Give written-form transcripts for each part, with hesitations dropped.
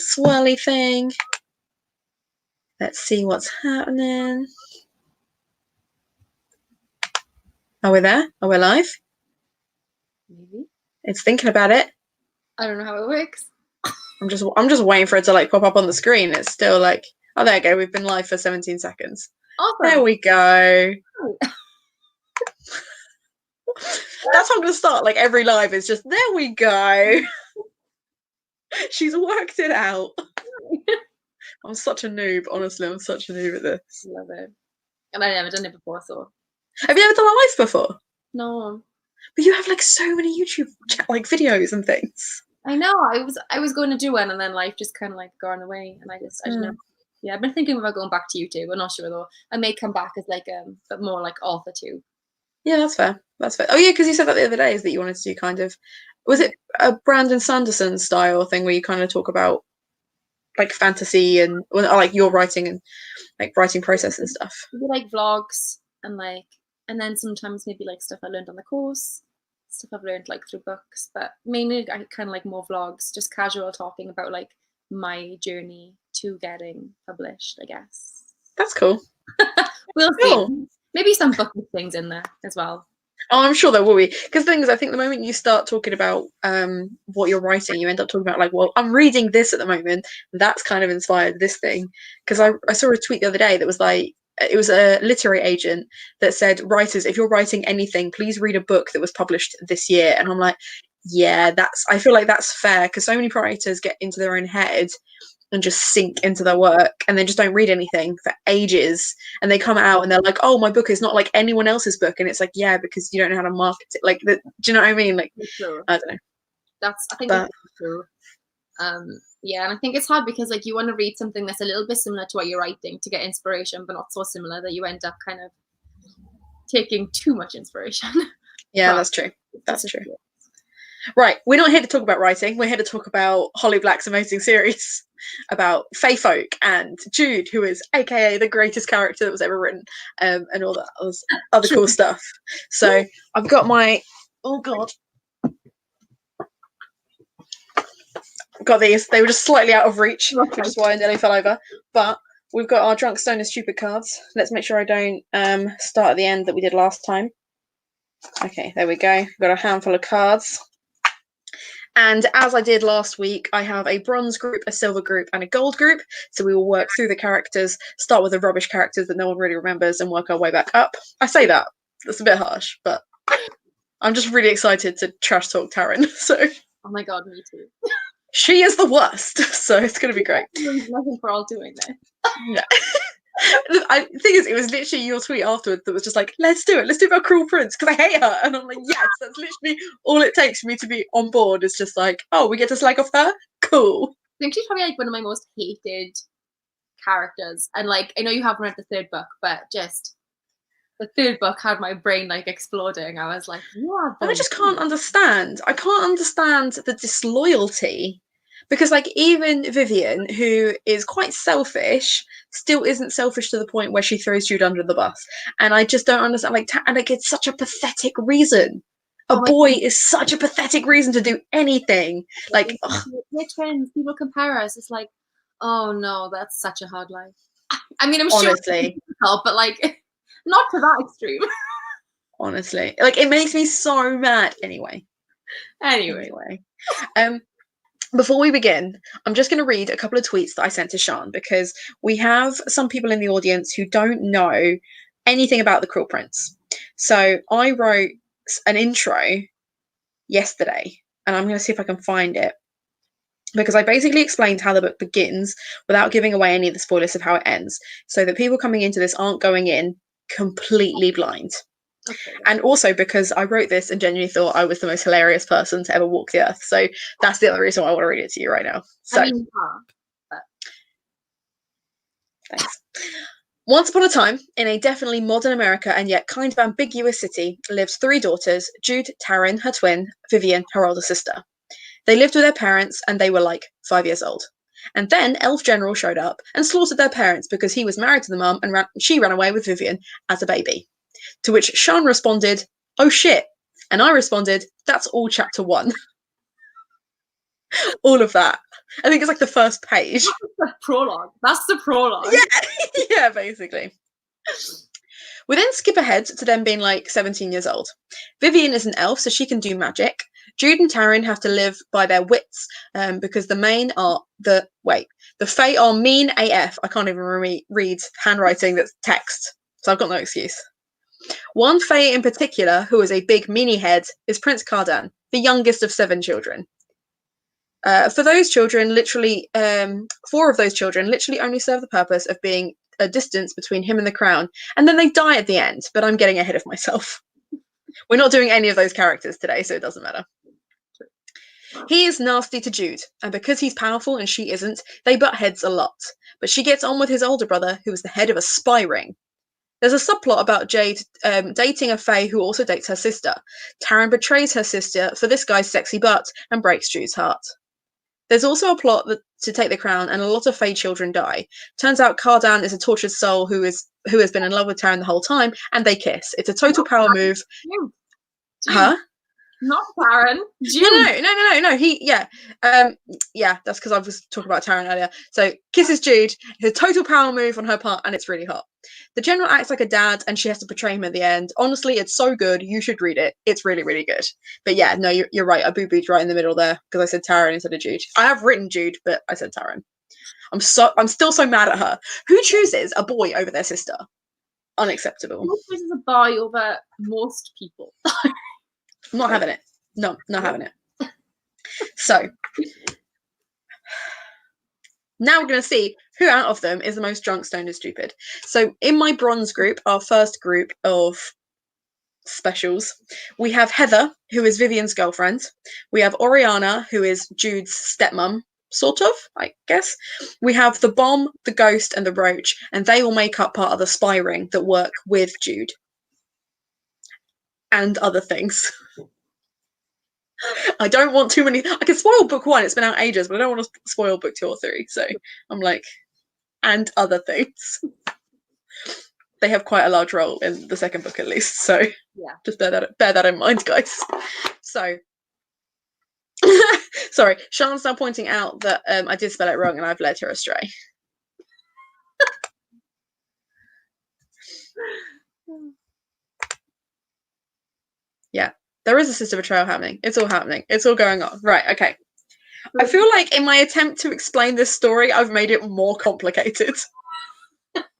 swirly thing. Let's see what's happening. Are we there? Are we live? Maybe. It's thinking about it. I don't know how it works. I'm just waiting for it to like pop up on the screen. It's still like, oh, there we go. We've been live for 17 seconds. Awesome. There we go. Oh. That's how I'm going to start. Like every live is just, there we go. She's worked it out. I'm such a noob. Honestly, I'm such a noob at this. Love it. And I've never done it before, so. Have you ever done a live before? No. But you have like so many YouTube like videos and things. I know. I was going to do one, and then life just kind of like gone away, and I don't know. Yeah, I've been thinking about going back to YouTube. I'm not sure though. I may come back as like but more like author too. Yeah, that's fair. That's fair. Oh yeah, because you said that the other day is that you wanted to do kind of, was it a Brandon Sanderson style thing where you kind of talk about like fantasy and or like your writing and like writing process and stuff? Maybe like vlogs and then sometimes maybe like stuff I learned on the course, stuff I've learned like through books, but mainly I kind of like more vlogs, just casual talking about like my journey to getting published, I guess. That's cool. We'll see. Maybe some book things in there as well. Oh, I'm sure there will be. Because the thing is, I think the moment you start talking about what you're writing, you end up talking about like, well, I'm reading this at the moment. That's kind of inspired this thing. Because I saw a tweet the other day that was like, it was a literary agent that said, writers, if you're writing anything, please read a book that was published this year. And I'm like, yeah, I feel like that's fair. Because so many writers get into their own head and just sink into their work and then just don't read anything for ages, and they come out and they're like, oh, my book is not like anyone else's book, and it's like, yeah, because you don't know how to market it. Like, do you know what I mean? Like, true. I don't know. I think that's true. Yeah, and I think it's hard because like you want to read something that's a little bit similar to what you're writing to get inspiration, but not so similar that you end up kind of taking too much inspiration. Yeah, that's true. That's true. Right, we're not here to talk about writing. We're here to talk about Holly Black's amazing series about Fae folk and Jude, who is AKA the greatest character that was ever written, and all that other cool stuff. So I've got my, oh god, got these. They were just slightly out of reach, which is why I nearly fell over. But we've got our Drunk Stoner Stupid cards. Let's make sure I don't start at the end that we did last time. Okay, there we go. We've got a handful of cards. And as I did last week, I have a bronze group, a silver group, and a gold group. So we will work through the characters, start with the rubbish characters that no one really remembers, and work our way back up. I say that. That's a bit harsh, but I'm just really excited to trash talk Taryn. So. Oh my god, me too. She is the worst, so it's going to be great. There's nothing for all doing that. No. The thing is, it was literally your tweet afterwards that was just like, let's do it. Let's do it about Cruel Prince, because I hate her. And I'm like, yes, that's literally all it takes for me to be on board. Is just like, oh, we get to slag off her? Cool. I think she's probably like one of my most hated characters. And like, I know you haven't read the third book, but just the third book had my brain like exploding. I was like, yeah. And I just can't understand. I can't understand the disloyalty. Because, like, even Vivian, who is quite selfish, still isn't selfish to the point where she throws Jude under the bus. And I just don't understand. Like, and like, it's such a pathetic reason. A boy is such a pathetic reason to do anything. Like, we're twins. People compare us. It's like, oh no, that's such a hard life. I mean, I'm sure, honestly, but like, not to that extreme. Honestly, like, it makes me so mad. Anyway. Before we begin, I'm just going to read a couple of tweets that I sent to Sean, because we have some people in the audience who don't know anything about the Cruel Prince. So I wrote an intro yesterday, and I'm going to see if I can find it, because I basically explained how the book begins without giving away any of the spoilers of how it ends, so that people coming into this aren't going in completely blind. Okay. And also because I wrote this and genuinely thought I was the most hilarious person to ever walk the earth. So that's the other reason why I want to read it to you right now. So, I mean, thanks. Once upon a time, in a definitely modern America and yet kind of ambiguous city, lived 3 daughters, Jude, Taryn, her twin, Vivian, her older sister. They lived with their parents and they were like 5 years old. And then Elf General showed up and slaughtered their parents because he was married to the mum and she ran away with Vivian as a baby. To which Sean responded, oh shit. And I responded, that's all chapter 1. All of that. I think it's like the first page. The prologue. That's the prologue. Yeah, yeah, basically. We then skip ahead to them being like 17 years old. Vivian is an elf, so she can do magic. Jude and Taryn have to live by their wits because the Fae are mean AF. I can't even read handwriting that's text, so I've got no excuse. One Fae in particular, who is a big meanie head, is Prince Cardan, the youngest of 7 children. For those children, literally, 4 of those children literally only serve the purpose of being a distance between him and the crown, and then they die at the end, but I'm getting ahead of myself. We're not doing any of those characters today, so it doesn't matter. He is nasty to Jude, and because he's powerful and she isn't, they butt heads a lot. But she gets on with his older brother, who is the head of a spy ring. There's a subplot about Jade dating a Fae who also dates her sister. Taryn betrays her sister for this guy's sexy butt and breaks Jude's heart. There's also a plot to take the crown, and a lot of Fae children die. Turns out Cardan is a tortured soul who has been in love with Taryn the whole time, and they kiss. It's a total power move. Jude. Huh? Not Taryn. Jude. No. Yeah, that's because I was talking about Taryn earlier. So kisses Jude. It's a total power move on her part, and it's really hot. The general acts like a dad, and she has to betray him at the end. Honestly, it's so good. You should read it. It's really, really good. But yeah, no, you're right. I boo-booed right in the middle there because I said Taryn instead of Jude. I have written Jude, but I said Taryn. I'm still so mad at her. Who chooses a boy over their sister? Unacceptable. Who chooses a boy over most people? I'm not having it. No, not having it. So now we're going to see who out of them is the most drunk, stoned, and stupid. So in my bronze group, our first group of specials, we have Heather, who is Vivian's girlfriend. We have Oriana, who is Jude's stepmom, sort of, I guess. We have the Bomb, the Ghost, and the Roach, and they all make up part of the spy ring that work with Jude. And other things. I don't want too many. I can spoil book 1. It's been out ages, but I don't want to spoil book 2 or 3. So I'm like, and other things. They have quite a large role in the second book, at least. So yeah, just bear that in mind, guys. So sorry, Sean's now pointing out that I did spell it wrong and I've led her astray. Yeah. There is a sister betrayal happening. It's all happening. It's all going on. Right, okay. I feel like in my attempt to explain this story, I've made it more complicated.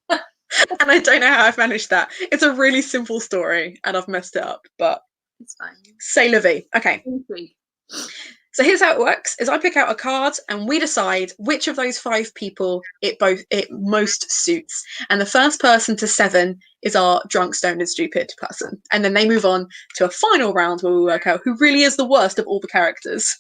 And I don't know how I've managed that. It's a really simple story, and I've messed it up, but it's fine. C'est la vie. Okay. So here's how it works: is I pick out a card, and we decide which of those 5 people it most suits. And the first person to 7 is our drunk, stoned, and stupid person. And then they move on to a final round where we work out who really is the worst of all the characters.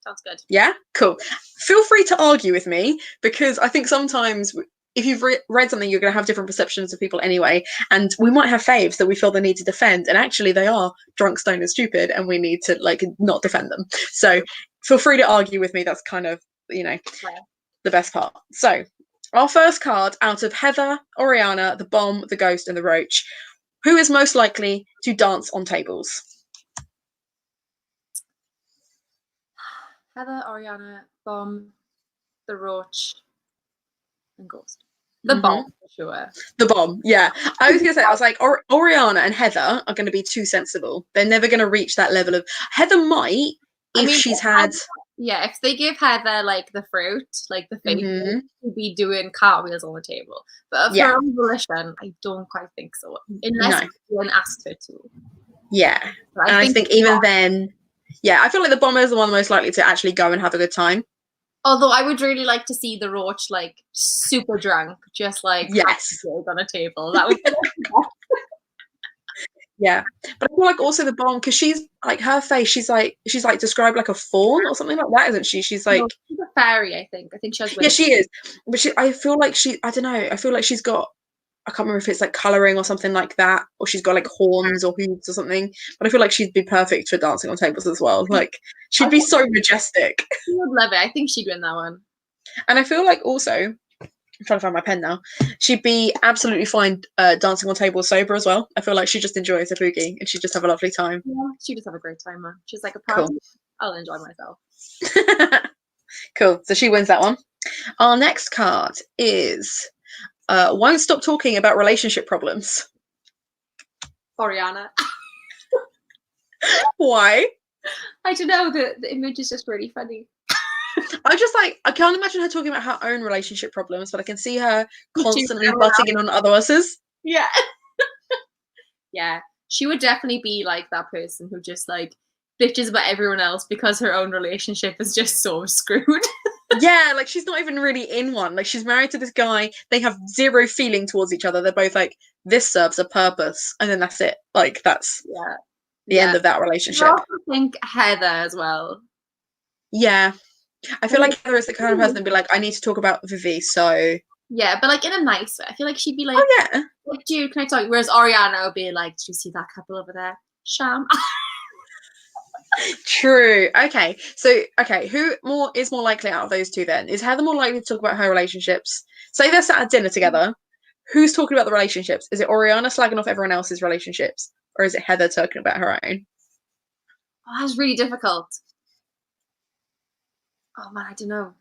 Sounds good. Yeah? Cool. Feel free to argue with me, because I think sometimes if you've read something, you're going to have different perceptions of people anyway. And we might have faves that we feel the need to defend. And actually they are drunk, stoned, and stupid, and we need to like not defend them. So feel free to argue with me. That's kind of, the best part. So our first card out of Heather, Oriana, the Bomb, the Ghost, and the Roach. Who is most likely to dance on tables? Heather, Oriana, Bomb, the Roach, and Ghost. The Bomb, for sure. The Bomb, yeah. I was going to say, I was like, Oriana and Heather are going to be too sensible. They're never going to reach that level of... Heather might, if she's had... Yeah, if they give Heather, like, the fruit, like the favorite, she'd be doing cartwheels on the table. But of her own volition, I don't quite think so. Unless anyone asked her to. Yeah. And I think even then... Yeah, I feel like the Bomber is the one most likely to actually go and have a good time. Although I would really like to see the Roach, like, super drunk, just, like, on a table. That would be Yeah. But I feel like also the Bomb, because she's, like, her face, she's like described like a fawn or something like that, isn't she? She's like... No, she's a fairy, I think. I think she has... Yeah, she is. But I feel like I don't know, I feel like she's got... I can't remember if it's like colouring or something like that, or she's got like horns or hooves or something. But I feel like she'd be perfect for dancing on tables as well. Like, she'd be so majestic. She would love it. I think she'd win that one. And I feel like also, I'm trying to find my pen now, she'd be absolutely fine dancing on tables sober as well. I feel like she just enjoys a boogie and she'd just have a lovely time. Yeah, she'd just have a great time, man. She's like a party. Cool. I'll enjoy myself. Cool. So she wins that one. Our next card is won't stop talking about relationship problems. Oriana. Why? I don't know. The image is just really funny. I can't imagine her talking about her own relationship problems, but I can see her constantly butting in on others. Yeah. Yeah. She would definitely be like that person who just like bitches about everyone else because her own relationship is just so screwed. Yeah, like she's not even really in one. Like she's married to this guy. They have zero feeling towards each other. They're both like, this serves a purpose, and then that's it. Like that's the end of that relationship. I also think Heather as well. Yeah. I feel like Heather is the kind of person to be like, I need to talk about Vivi, so yeah, but like in a nice way. I feel like she'd be like, oh yeah, like, dude, can I talk? Whereas Oriana would be like, did you see that couple over there? Sham. True. Okay. So, who is more likely out of those two then? Is Heather more likely to talk about her relationships? Say they're sat at dinner together. Who's talking about the relationships? Is it Oriana slagging off everyone else's relationships? Or is it Heather talking about her own? Oh, that's really difficult. Oh man, I don't know.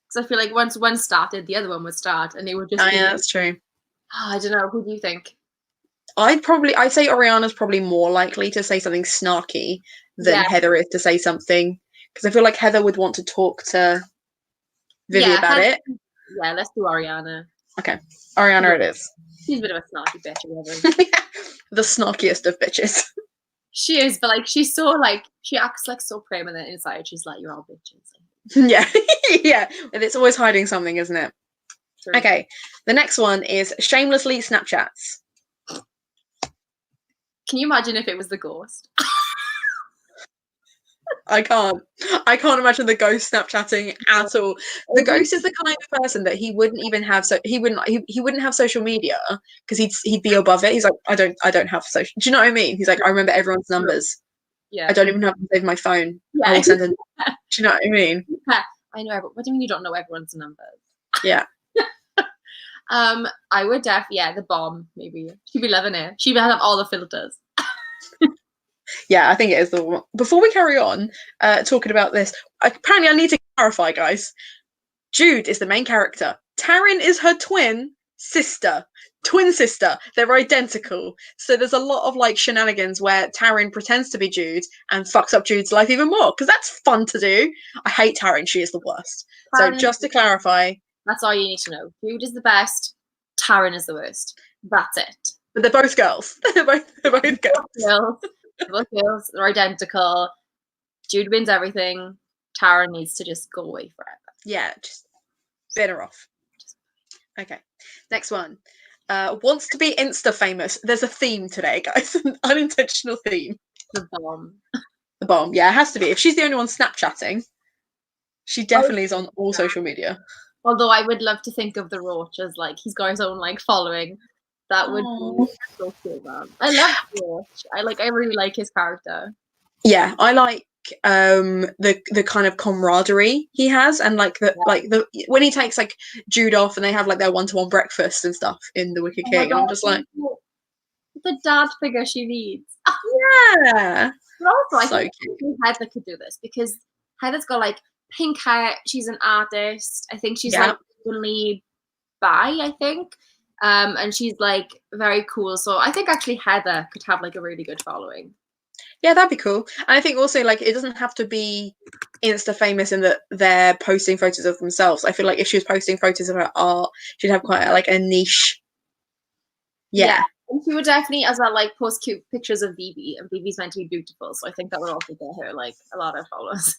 Because I feel like once one started, the other one would start, and it would just. Oh, yeah, that's true. Oh, I don't know. Who do you think? I'd say Oriana's probably more likely to say something snarky than Heather is to say something, because I feel like Heather would want to talk to Vivi about it. Yeah, let's do Oriana. Okay, Oriana it is. She's a bit of a snarky bitch or whatever. The snarkiest of bitches. She is, but like she's so like she acts like so prim, and then inside she's like, "You're all bitches." Yeah, yeah, and it's always hiding something, isn't it? True. Okay, the next one is shamelessly Snapchats. Can you imagine if it was the ghost? I can't imagine the ghost Snapchatting at all. The ghost is the kind of person that he wouldn't even have, so he wouldn't have social media because he'd be above it. He's like, I don't have social. Do you know what I mean? He's like, I remember everyone's numbers. Yeah. I don't even have to save my phone. Yeah. I will send do you know what I mean? I know. What do you mean you don't know everyone's numbers? Yeah. I would the bomb maybe. She'd be loving it. She'd have all the filters. Yeah, I think it is the one. Before we carry on talking about this, apparently I need to clarify, guys. Jude is the main character. Taryn is her twin sister. They're identical. So there's a lot of like shenanigans where Taryn pretends to be Jude and fucks up Jude's life even more, because that's fun to do. I hate Taryn. She is the worst. So just to clarify. That's all you need to know. Jude is the best. Taryn is the worst. That's it. But they're both girls. they're both girls. Both girls. They're identical. Jude wins everything. Taryn needs to just go away forever. Yeah, just bin her off. Okay. Next one. Wants to be Insta famous. There's a theme today, guys. An unintentional theme. The bomb. The bomb. Yeah, it has to be. If she's the only one Snapchatting, she definitely is on all social media. Although I would love to think of the Roach as like he's got his own like following. That would be so cool, man. I love the Roach. I really like his character. Yeah, I like the kind of camaraderie he has, and like the when he takes like Jude off and they have like their one-to-one breakfast and stuff in the Wicked King. I'm just like the dad figure she needs. Yeah. But also, I think Heather could do this because Heather's got like pink hair. She's an artist. I think she's like openly bi, I think. And she's like very cool. So I think actually Heather could have like a really good following. Yeah, that'd be cool. And I think also like it doesn't have to be Insta famous in that they're posting photos of themselves. I feel like if she was posting photos of her art, she'd have quite a niche. Yeah. And she would definitely as well like post cute pictures of Vivi, and Vivi's meant to be beautiful. So I think that would also get her like a lot of followers.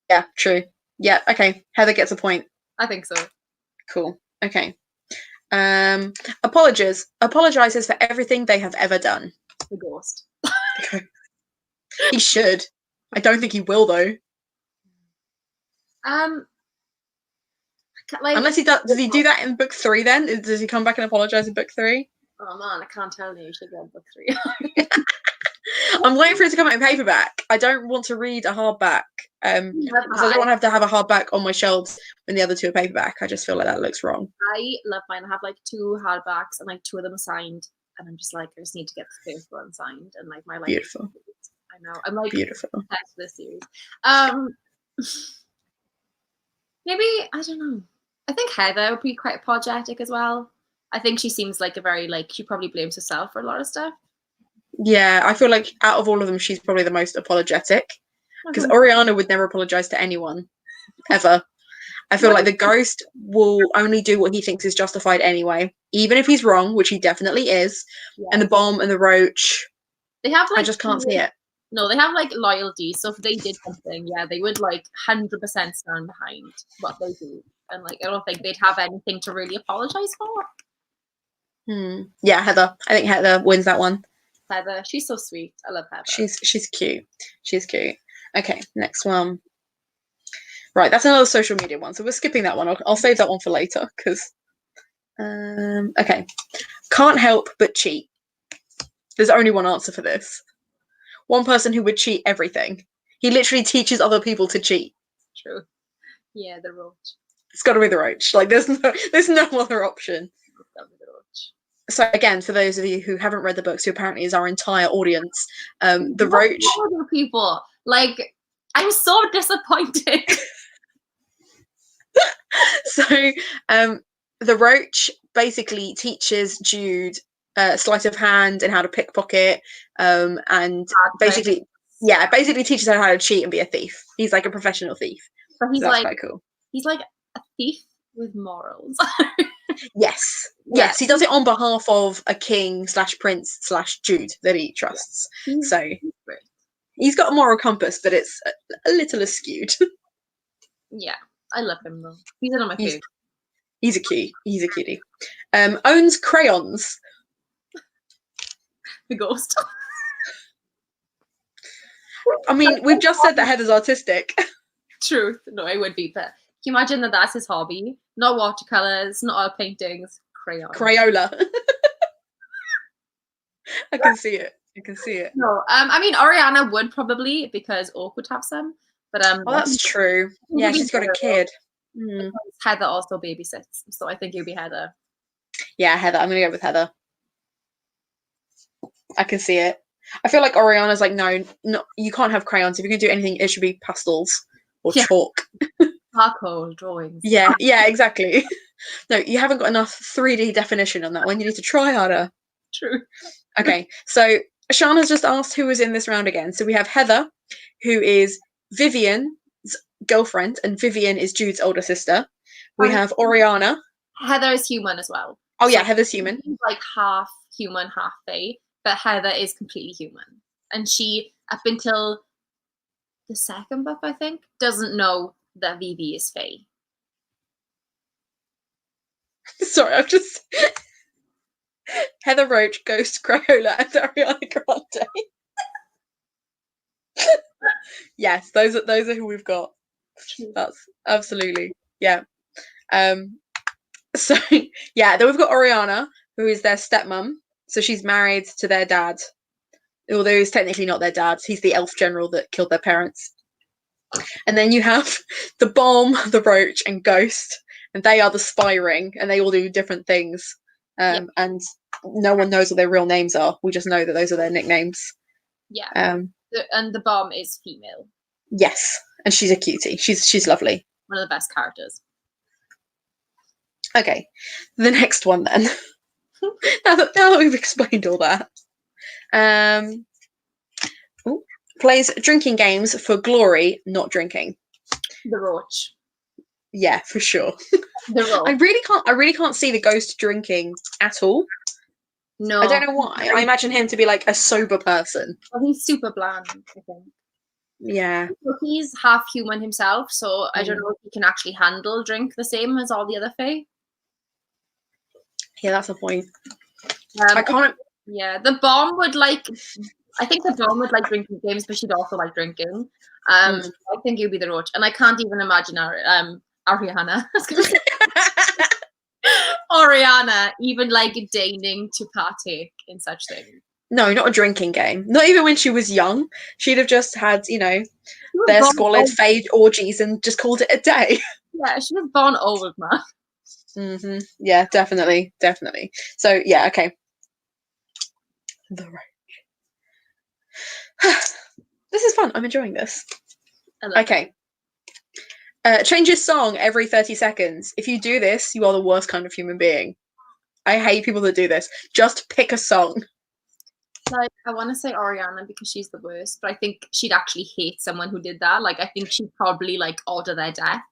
Yeah, true. Yeah, okay. Heather gets a point. I think so. Cool. Okay. Apologizes for everything they have ever done. The ghost. He should. I don't think he will though. Unless he does he do that in book 3 then? Does he come back and apologize in book 3? Oh man, I can't tell you. You should read book 3. I'm waiting for it to come out in paperback. I don't want to read a hardback. Because I don't want to have a hardback on my shelves when the other 2 are paperback. I just feel like that looks wrong. I love mine. I have like 2 hardbacks and like 2 of them are signed, and I'm just like, I just need to get the 1st one signed, and like my life. Beautiful. I know. I'm like beautiful. Obsessed with this series. Maybe, I don't know. I think Heather would be quite apologetic as well. I think she seems like a very, like, she probably blames herself for a lot of stuff. Yeah, I feel like out of all of them, she's probably the most apologetic. Because Oriana would never apologize to anyone, ever. I feel like the ghost will only do what he thinks is justified anyway, even if he's wrong, which he definitely is. Yeah. And the bomb and the roach, they have like, I just can't see it. No, they have like loyalty. So if they did something, yeah, they would like 100% stand behind what they do. And like, I don't think they'd have anything to really apologize for. Yeah, Heather. I think Heather wins that one. Heather, she's so sweet. I love Heather. She's cute. She's cute. Okay, next one. Right, that's another social media one. So we're skipping that one. I'll save that one for later because. Okay, can't help but cheat. There's only one answer for this. One person who would cheat everything. He literally teaches other people to cheat. True. Yeah, the roach. It's got to be the roach. Like there's no other option. So again, for those of you who haven't read the books, who apparently is our entire audience, the roach. People, like, I'm so disappointed. So, the roach basically teaches Jude sleight of hand and how to pickpocket, and basically teaches her how to cheat and be a thief. He's like a professional thief. But he's like, quite cool. He's like a thief with morals. Yes. He does it on behalf of a king / prince / Jude that he trusts. So he's got a moral compass, but it's a little askewed. Yeah, I love him though. He's one of my favorites. He's a cutie. He's a cutie. Owns crayons. The ghost. I mean, we've just said that Heather's artistic. Truth. No, I would be, but can you imagine that that's his hobby? Not watercolors, not oil paintings, crayons. Crayola. I can see it. You can see it. No, I mean Oriana would probably, because Oak would have some, but oh, that's true. Yeah, she's got a kid. Heather also babysits, so I think it would be Heather. Yeah, Heather. I'm gonna go with Heather. I can see it. I feel like Oriana's like, no, you can't have crayons. If you're gonna do anything, it should be pastels or chalk. Charcoal drawings. Yeah, exactly. No, you haven't got enough 3D definition on that one. You need to try harder. True. Okay, so Shana's just asked who was in this round again. So we have Heather, who is Vivian's girlfriend, and Vivian is Jude's older sister. We have Oriana. Heather is human as well. Oh yeah, Heather's human. She's like half human, half fae, but Heather is completely human. And she, up until the second book, I think, doesn't know that Vivi is fae. Sorry, I've just... Heather Roach, Ghost, Crayola, and Ariana Grande. Yes, those are who we've got. That's absolutely, yeah. So yeah, then we've got Oriana, who is their stepmom. So she's married to their dad, although he's technically not their dad. He's the elf general that killed their parents. And then you have the bomb, the roach, and Ghost, and they are the spy ring, and they all do different things. And no one knows what their real names are. We just know that those are their nicknames. Yeah. And the bomb is female. Yes, and she's a cutie. She's lovely. One of the best characters. Okay, the next one then. now that we've explained all that, plays drinking games for glory, not drinking. The roach. Yeah, for sure. The roach. I really can't see the ghost drinking at all. No, I don't know why. I imagine him to be like a sober person. Well, he's super bland, I think. Yeah. He's half human himself, so I don't know if he can actually handle drink the same as all the other fae. Yeah, that's a point. I can't. Yeah, the bomb would like. I think the bomb would like drinking games, but she'd also like drinking. I think it would be the roach, and I can't even imagine Ariana. Oriana even like deigning to partake in such things. No, not a drinking game. Not even when she was young. She'd have just had, their squalid fade orgies and just called it a day. Yeah, she was born old, man. Yeah, definitely. So, yeah, okay. The roach. This is fun. I'm enjoying this. Okay. Change your song every 30 seconds. If you do this, you are the worst kind of human being. I hate people that do this. Just pick a song. Like, I want to say Ariana because she's the worst, but I think she'd actually hate someone who did that. Like, I think she'd probably like order their death.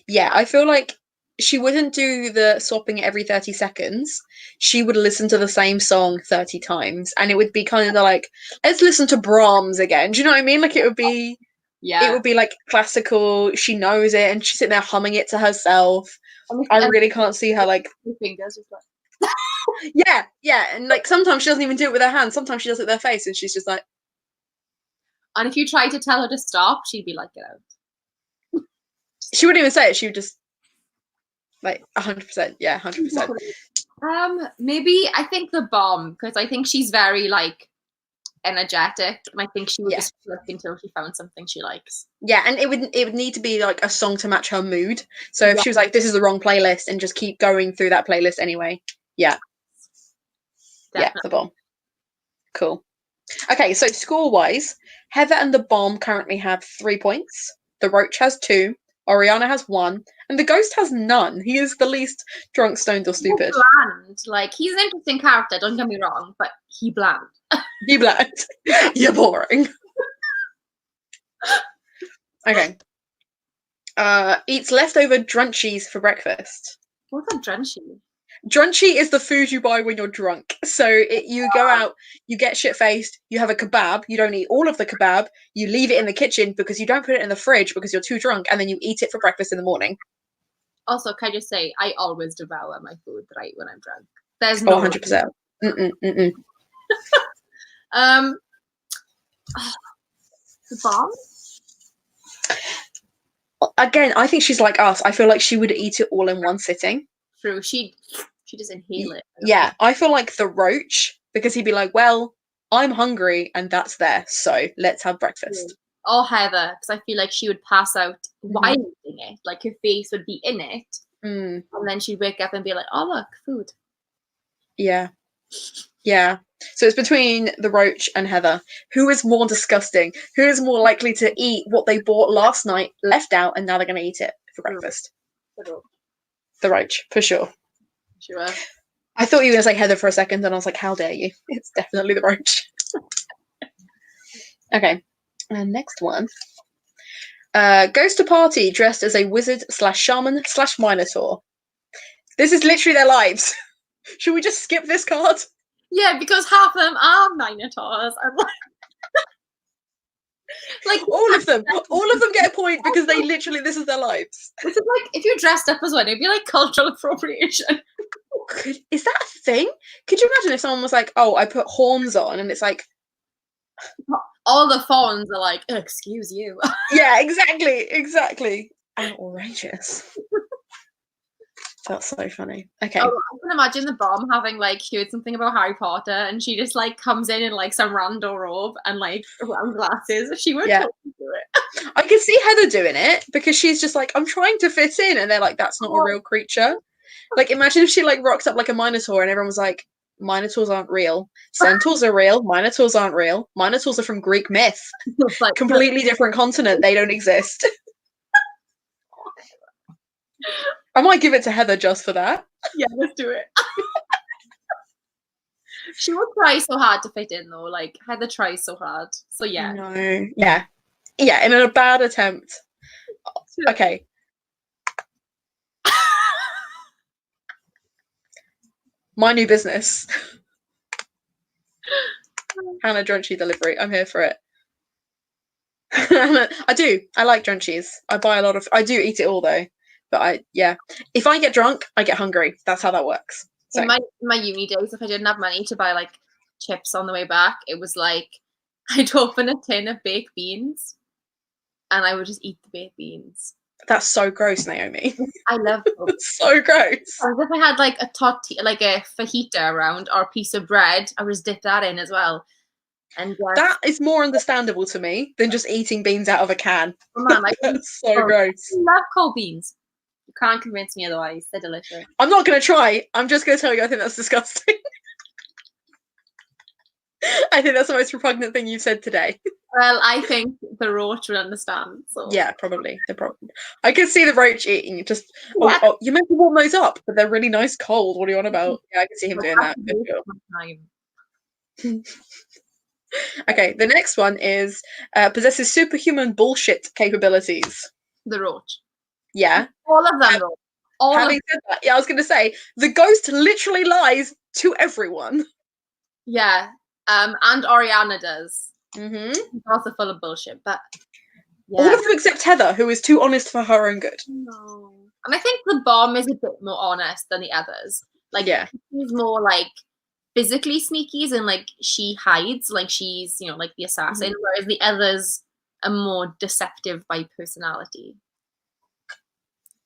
Yeah, I feel like she wouldn't do the swapping every 30 seconds. She would listen to the same song 30 times, and it would be kind of like, let's listen to Brahms again. Do you know what I mean? Like, it would be like classical. She knows it, and she's sitting there humming it to herself. I really can't see her like. Fingers just like. Yeah, and like sometimes she doesn't even do it with her hands. Sometimes she does it with her face, and she's just like. And if you try to tell her to stop, she'd be like, "Get out." She wouldn't even say it. She would just like 100%. Yeah, 100%. Maybe I think the bomb because I think she's very like energetic, and I think she would just flip until she found something she likes. Yeah, and it would need to be like a song to match her mood. So if she was like, "This is the wrong playlist," and just keep going through that playlist anyway. Yeah. Definitely. Yeah, the bomb. Cool. Okay, so score-wise, Heather and the bomb currently have 3 points. The roach has 2. Oriana has 1, and the ghost has none. He is the least drunk, stoned, or stupid. He's bland. Like, he's an interesting character, don't get me wrong, but he bland. He bland. You're boring. Okay. Eats leftover drunchies for breakfast. What's a drunchie? Drunchie is the food you buy when you're drunk. So you go out, you get shit-faced, you have a kebab, you don't eat all of the kebab, you leave it in the kitchen because you don't put it in the fridge because you're too drunk, and then you eat it for breakfast in the morning. Also, can I just say, I always devour my food that I eat when I'm drunk. There's no 100%. The bomb? Again, I think she's like us. I feel like she would eat it all in one sitting. True. She just inhale it. Yeah, I feel like the roach, because he'd be like, well, I'm hungry and that's there, so let's have breakfast. Or Heather, because I feel like she would pass out while eating it. Like her face would be in it. And then she'd wake up and be like, oh, look, food. Yeah. Yeah. So it's between the roach and Heather. Who is more disgusting? Who is more likely to eat what they bought last night, left out, and now they're going to eat it for breakfast? The roach, for sure. Sure. I thought you were going to say Heather for a second, and I was like, how dare you? It's definitely the roach. Okay. And next one. Goes to party dressed as a wizard/shaman/minotaur. This is literally their lives. Should we just skip this card? Yeah, because half of them are minotaurs. Like all of them get a point because they literally, this is their lives. This is like, if you dressed up as one, it'd be like cultural appropriation. Is that a thing? Could you imagine if someone was like, oh, I put horns on, and it's like all the fawns are like, excuse you. Yeah, exactly. Outrageous. That's so funny. Okay. Oh, I can imagine the bomb having like heard something about Harry Potter, and she just like comes in like some rando robe and like round glasses. She would totally do it. I could see Heather doing it because she's just like, I'm trying to fit in, and they're like, that's not a real creature. Like, imagine if she like rocked up like a minotaur, and everyone was like, minotaurs aren't real. Centaurs are real. Minotaurs aren't real. Minotaurs are from Greek myth. Like, completely different continent. They don't exist. I might give it to Heather just for that. Yeah, let's do it. She would try so hard to fit in, though. Like, Heather tries so hard. So, yeah. No. Yeah, and in a bad attempt. Okay. My new business. Hannah Drunchy delivery. I'm here for it. I do. I like Drunchies. I buy a lot of. I do eat it all though. But if I get drunk, I get hungry. That's how that works. So. In my uni days, if I didn't have money to buy like chips on the way back, it was like I'd open a tin of baked beans, and I would just eat the baked beans. That's so gross, Naomi. I love them. So gross. Or if I had like a like a fajita around or a piece of bread, I would just dip that in as well. And that is more understandable to me than just eating beans out of a can. Oh man, that's so gross. I love cold beans. You can't convince me otherwise. They're delicious. I'm not going to try. I'm just going to tell you I think that's disgusting. I think that's the most repugnant thing you've said today. Well, I think the roach would understand. So Yeah, probably. The problem. I can see the roach eating. Just yeah, you meant to warm those up, but they're really nice cold. What are you on about? Yeah, I can see him doing that. For sure. time. Okay, the next one is possesses superhuman bullshit capabilities. The roach. Yeah. All of them, though. All of Having said that, yeah, I was going to say the ghost literally lies to everyone. yeah. And Oriana does. Mm-hmm. She's also full of bullshit, but All yeah. of them except Heather, who is too honest for her own good. No. And I think the bomb is a bit more honest than the others. Like, Yeah. she's more like physically sneaky, and like she hides, like she's, you know, like the assassin, whereas the others are more deceptive by personality.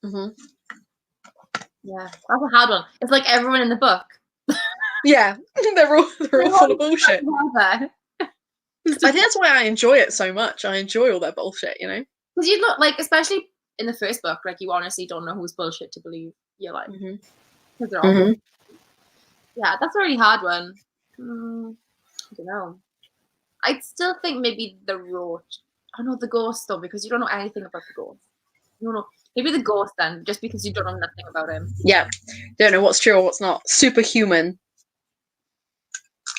Mm-hmm. Yeah, that's a hard one. It's like everyone in the book. Yeah, they're all full of bullshit. Together. I think that's why I enjoy it so much. I enjoy all that bullshit, you know? Because you look like, especially in the first book, like you honestly don't know who's bullshit to believe. You're like, because they're all yeah, that's a really hard one. I don't know. I'd still think maybe the roach. Oh no, the ghost though, because you don't know anything about the ghost. You don't know. Maybe the ghost then, just because you don't know nothing about him. Yeah, don't know what's true or what's not. Superhuman.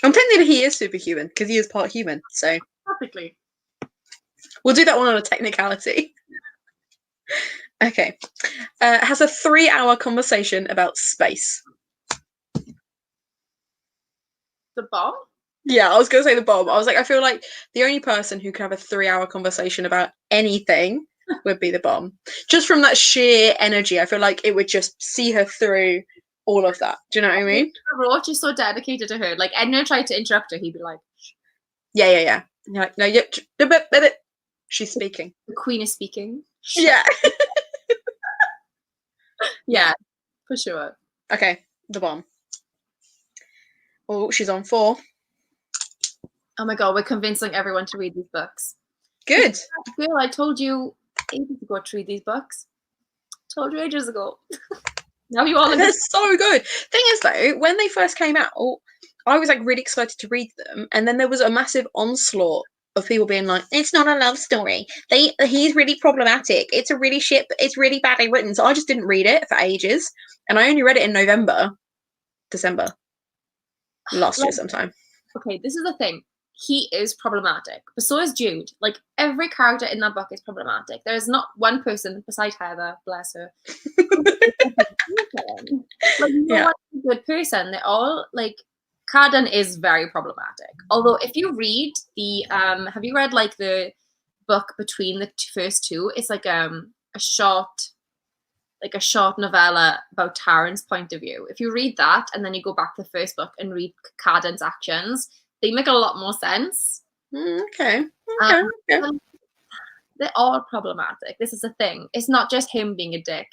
I'm thinking he is superhuman because he is part human. So Perfectly. we'll do that one on a technicality. Okay. Has a 3-hour conversation about space. The bomb? Yeah, I was going to say the bomb. I was like, I feel like the only person who could have a 3-hour conversation about anything would be the bomb. Just from that sheer energy, I feel like it would just see her through all of that. Do you know what I mean? The roach is so dedicated to her. Like, Edna tried to interrupt her, he'd be like, Yeah. And you're like, no, she's speaking. the queen is speaking. Yeah. Yeah, for sure. Okay, the bomb. Oh, she's on 4. Oh my god, we're convincing everyone to read these books. Good. Girl, I told you ages ago to read these books. Told you ages ago. Now you all They're so good. Thing is though, when they first came out, I was like really excited to read them, and then there was a massive onslaught of people being like, "It's not a love story. He's really problematic. It's a really shit. It's really badly written." So I just didn't read it for ages, and I only read it in December last year sometime. Okay, this is the thing. He is problematic, but so is Jude. Like, every character in that book is problematic. There is not one person besides Heather, bless her. Like, no one's a good person. They're all like, Cardan is very problematic. Although, if you read the, have you read like the book between the first two? It's like a short novella about Taran's point of view. If you read that and then you go back to the first book and read Cardan's actions, they make a lot more sense. Okay. They're all problematic. This is the thing. It's not just him being a dick.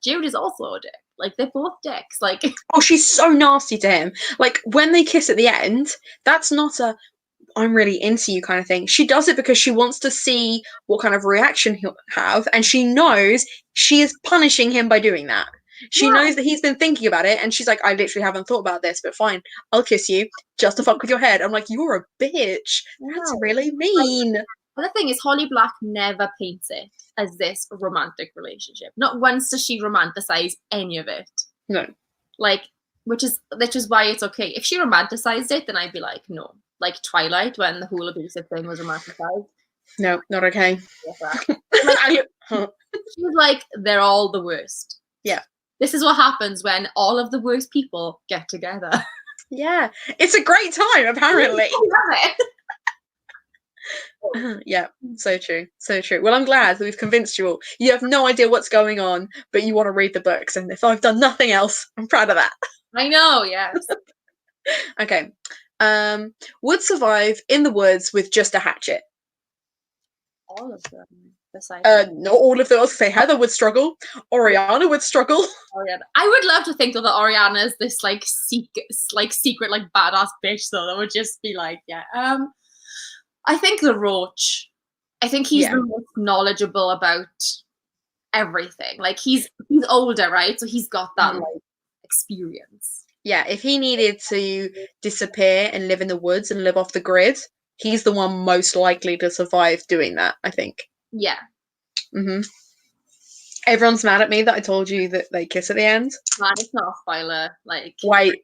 Jude is also a dick. Like, they're both dicks. Like, oh, she's so nasty to him. Like, when they kiss at the end, that's not a "I'm really into you" kind of thing. She does it because she wants to see what kind of reaction he'll have, and she knows she is punishing him by doing that. She knows that he's been thinking about it, and she's like, "I literally haven't thought about this, but fine, I'll kiss you just to fuck with your head." I'm like, "You're a bitch. That's really mean." But the thing is, Holly Black never paints it as this romantic relationship. Not once does she romanticize any of it. No. Like, which is why it's okay. If she romanticized it, then I'd be like, no. Like Twilight, when the whole abusive thing was romanticized. No, not okay. Like, she's like, they're all the worst. Yeah. This is what happens when all of the worst people get together. Yeah. It's a great time, apparently. I love it. Yeah, so true. Well, I'm glad that we've convinced you all. You have no idea what's going on, but you want to read the books, and if I've done nothing else, I'm proud of that. I know, yes. Okay. Would survive in the woods with just a hatchet. All of them. Besides not all of them. I was gonna say Heather would struggle. Oriana would struggle. Oriana. I would love to think though that Oriana is this like secret like badass bitch though. That would just be like, yeah. I think the roach. I think he's the most knowledgeable about everything. Like, he's older, right? So he's got that like experience. Yeah, if he needed to disappear and live in the woods and live off the grid, he's the one most likely to survive doing that, I think. Yeah. Everyone's mad at me that I told you that they kiss at the end. Man, it's not a spoiler. Like, Wait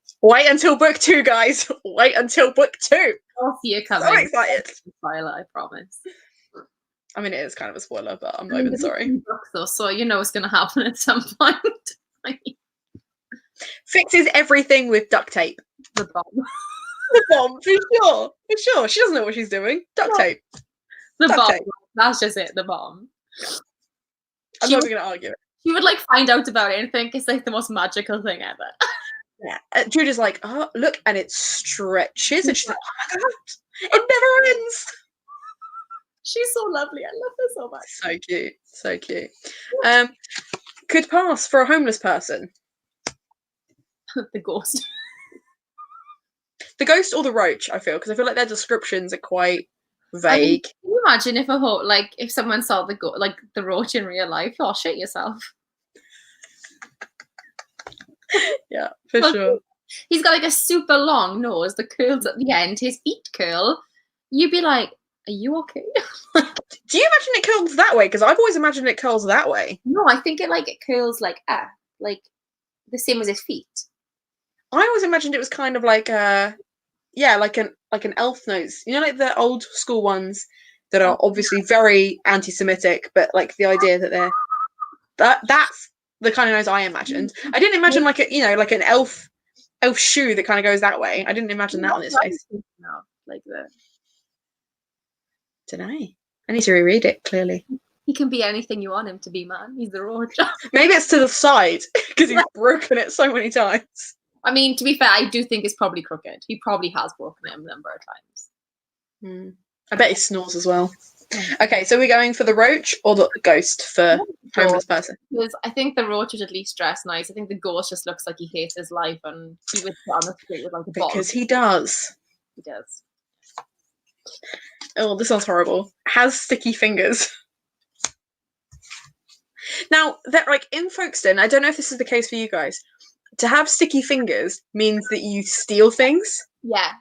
until book 2, guys. Wait until book 2. I'll see it coming. So excited. It's a spoiler, I promise. I mean, it is kind of a spoiler, but I'm not even sorry. Books though, so you know it's going to happen at some point. Fixes everything with duct tape. The bomb. The bomb, for sure. She doesn't know what she's doing. Duct tape. The Duct bomb. tape. That's just it. The bomb. I'm not even going to argue it. She would like find out about it and think it's like the most magical thing ever. Yeah. Juda's like, oh, look, and it stretches, and she's like, oh my god, it never ends. She's so lovely. I love her so much. So cute. Could pass for a homeless person. The ghost. The ghost or the roach, I feel, because I feel like their descriptions are quite vague. I mean, can you imagine if someone saw the roach in real life? Oh, shit yourself. Yeah, for sure. He's got like a super long nose, the curls at the end, his feet curl. You'd be like, are you okay? Do you imagine it curls that way? Because I've always imagined it curls that way. No, I think it curls like the same as his feet. I always imagined it was kind of like like an elf nose. You know, like the old school ones that are obviously very anti-Semitic, but like the idea that that's the kind of nose I imagined. I didn't imagine like an elf shoe that kind of goes that way. I didn't imagine that on his face. No, like that. Don't know. I need to reread it, clearly. He can be anything you want him to be, man. He's the roach. Maybe it's to the side, because he's broken it so many times. I mean, to be fair, I do think it's probably crooked. He probably has broken it a number of times. I bet he snores as well. Okay, so we're going for the roach or the ghost for homeless person? Because I think the roach would at least dress nice. I think the ghost just looks like he hates his life and he would sit on the street with like a bottle. Because he does. He does. Oh, this sounds horrible. Has sticky fingers. Now, that like in Folkestone, I don't know if this is the case for you guys. To have sticky fingers means that you steal things. Yeah.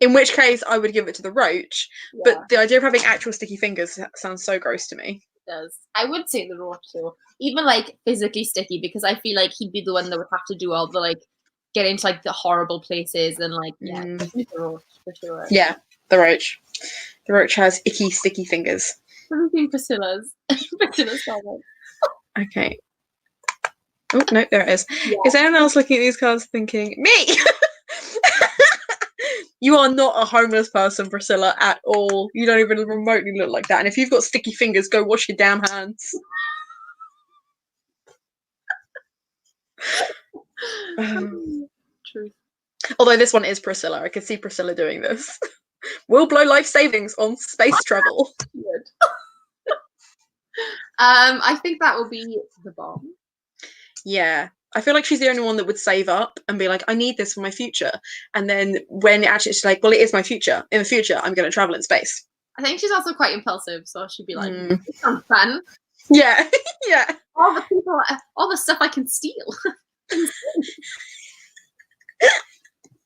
In which case, I would give it to the roach. Yeah. But the idea of having actual sticky fingers sounds so gross to me. It does. I would say the roach too. Even like physically sticky, because I feel like he'd be the one that would have to do all the like get into like the horrible places and like the roach for sure. Yeah, the roach. The roach has icky, sticky fingers. What do you think Priscilla's? Priscilla's comment. Okay. Oh, no, there it is. Yeah. Is anyone else looking at these cards thinking, me? You are not a homeless person, Priscilla, at all. You don't even remotely look like that. And if you've got sticky fingers, go wash your damn hands. Truth. Although this one is Priscilla. I could see Priscilla doing this. We'll blow life savings on space travel. Good. I think that will be the bomb. Yeah. I feel like she's the only one that would save up and be like, I need this for my future. And then when actually she's like, well, it is my future. In the future, I'm going to travel in space. I think she's also quite impulsive. So she'd be like, this sounds fun. Yeah. Yeah. All the stuff I can steal.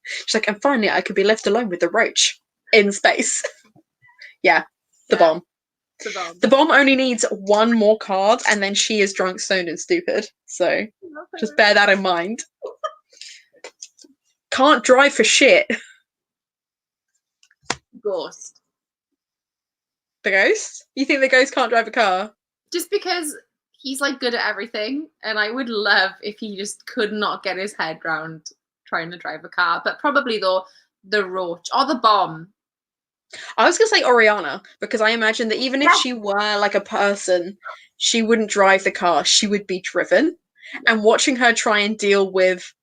She's like, and finally I could be left alone with the roach in space. Yeah. The bomb. The bomb only needs one more card, and then she is drunk, stoned, and stupid. So just bear that in mind. Can't drive for shit. Ghost. The ghost? You think the ghost can't drive a car? Just because he's like good at everything, and I would love if he just could not get his head round trying to drive a car. But probably though, the roach or the bomb. I was going to say Oriana, because I imagine that even if she were like a person, she wouldn't drive the car. She would be driven. And watching her try and deal with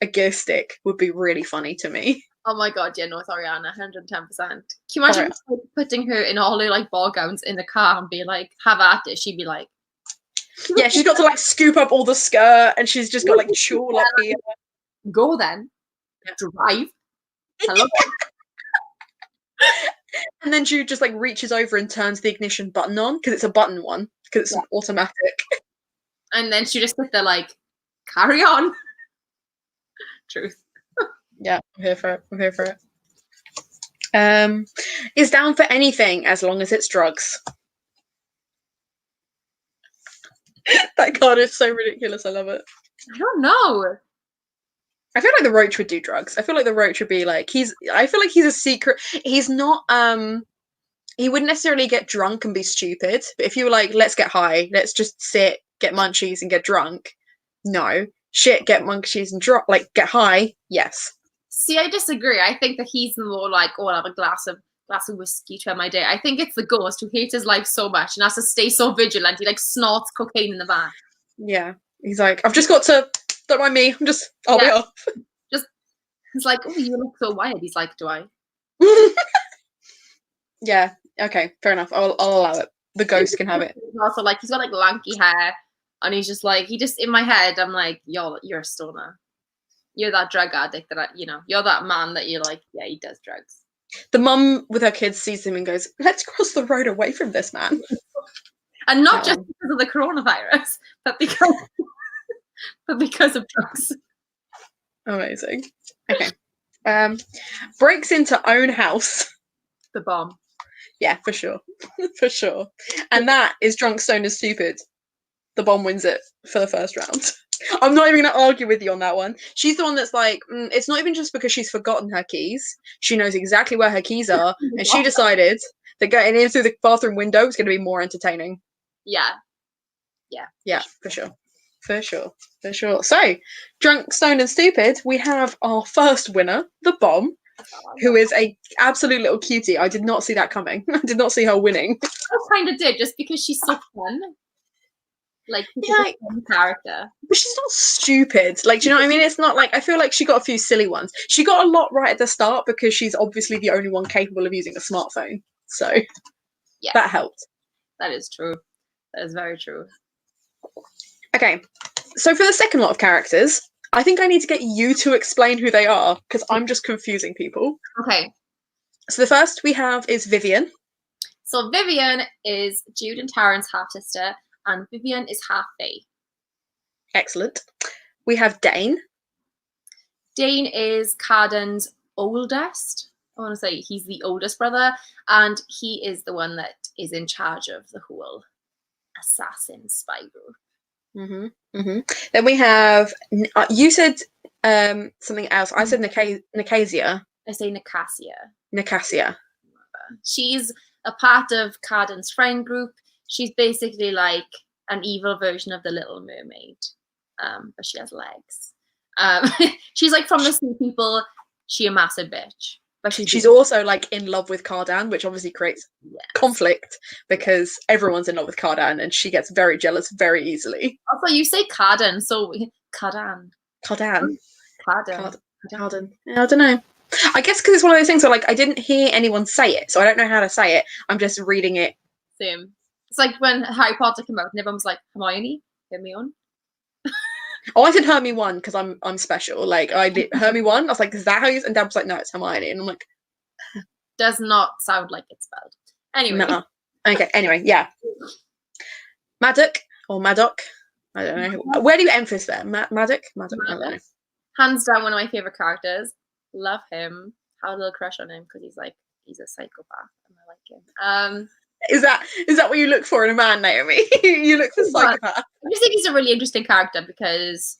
a gear stick would be really funny to me. Oh my god, yeah, no, it's Oriana, 110%. Can you imagine putting her in all her like ball gowns in the car and be like, have at it? She'd be like... Yeah, she's got to like scoop up all the skirt and she's just got like tulle up here. Go then. Yeah. Drive. Hello. And then Jude just like reaches over and turns the ignition button on because it's a button one because it's an automatic. And then she just sit there like, carry on. Truth. Yeah, I'm here for it. I'm here for it. Is down for anything as long as it's drugs. That card is so ridiculous. I love it. I don't know. I feel like the Roach would do drugs. I feel like the Roach would be like I feel like he's a secret. He's not. He wouldn't necessarily get drunk and be stupid. But if you were like, let's get high, let's just sit, get munchies, and get drunk. No shit. Get munchies and like get high. Yes. See, I disagree. I think that he's more like, oh, I'll have a glass of whiskey to end my day. I think it's the ghost who hates his life so much and has to stay so vigilant. He like snorts cocaine in the van. Yeah, he's like, I've just got to. Don't mind me. I'll be off. He's like, oh, you look so wired. He's like, do I? Yeah. Okay. Fair enough. I'll allow it. The ghost can have it. Also, like, he's got like lanky hair, and he's just like, in my head, I'm like, you're a stoner. You're that drug addict that you're that man that you're like, yeah, he does drugs. The mum with her kids sees him and goes, let's cross the road away from this man. And not just because of the coronavirus, but because of drugs. Amazing. Okay. Breaks into own house. The bomb. Yeah, for sure. For sure. And that is drunk, stoned, and stupid. The bomb wins it for the first round. I'm not even going to argue with you on that one. She's the one that's like, it's not even just because she's forgotten her keys. She knows exactly where her keys are. And she decided that getting in through the bathroom window is going to be more entertaining. Yeah. Yeah, for sure. For sure. So, drunk, stoned, and stupid, we have our first winner, the bomb, who is a absolute little cutie. I did not see that coming. I did not see her winning. I kind of did, just because she's so fun. Like, a fun character. But she's not stupid. Like, do you know what I mean? It's not like, I feel like she got a few silly ones. She got a lot right at the start because she's obviously the only one capable of using a smartphone. So, yeah, that helped. That is true. That is very true. Okay, so for the second lot of characters, I think I need to get you to explain who they are, because I'm just confusing people. Okay. So the first we have is Vivian. So Vivian is Jude and Taryn's half-sister, and Vivian is half-fae. Excellent. We have Dane. Dane is Cardan's oldest. I want to say he's the oldest brother, and he is the one that is in charge of the whole assassin spy group. Then we have, you said something else. I said Nicasia. I say Nicasia. Nicasia. She's a part of Cardan's friend group. She's basically like an evil version of the Little Mermaid, but she has legs. She's like from the Sea People. She's a massive bitch. But she's also like in love with Cardan, which obviously creates conflict because everyone's in love with Cardan and she gets very jealous very easily. Also, you say Cardan, so Cardan. Yeah, I don't know. I guess because it's one of those things where like I didn't hear anyone say it, so I don't know how to say it. I'm just reading it. Same. It's like when Harry Potter came out and everyone was like, Hermione, Hermione. Oh, I said Hermy 1 because I'm special. Like I did Hermy 1. I was like, is that how you? And Dad was like, no, it's Hermione. And I'm like, does not sound like it's spelled. Anyway. Nuh-uh. Okay. Anyway, yeah. Maddox or Maddock. I don't know. Where do you emphasis there? Maddock. I don't know. Hands down, one of my favorite characters. Love him. Have a little crush on him because he's a psychopath and I like him. Is that what you look for in a man, Naomi? You look for psychopath. I just think he's a really interesting character because,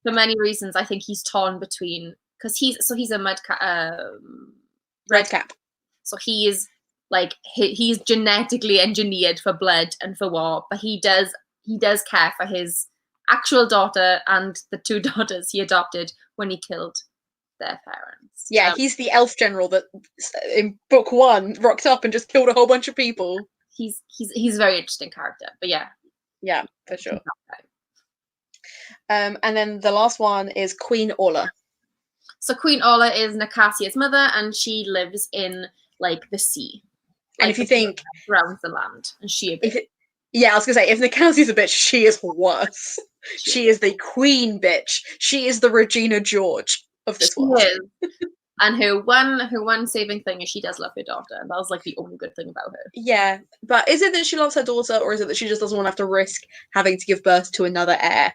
for many reasons, I think he's torn between because he's a red cap. So he is like he's genetically engineered for blood and for war, but he does care for his actual daughter and the two daughters he adopted when he killed their parents. Yeah, he's the elf general that in book 1 rocked up and just killed a whole bunch of people. He's a very interesting character, but yeah, for sure. And then the last one is Queen Orla. So Queen Orla is Nicasia's mother, and she lives in like the sea. And if you think around the land, and I was gonna say, if Nicasia's a bitch, she is worse. She is the queen bitch. She is the Regina George of this world. And her one saving thing is she does love her daughter, and that was like the only good thing about her. Yeah, but is it that she loves her daughter, or is it that she just doesn't want to have to risk having to give birth to another heir?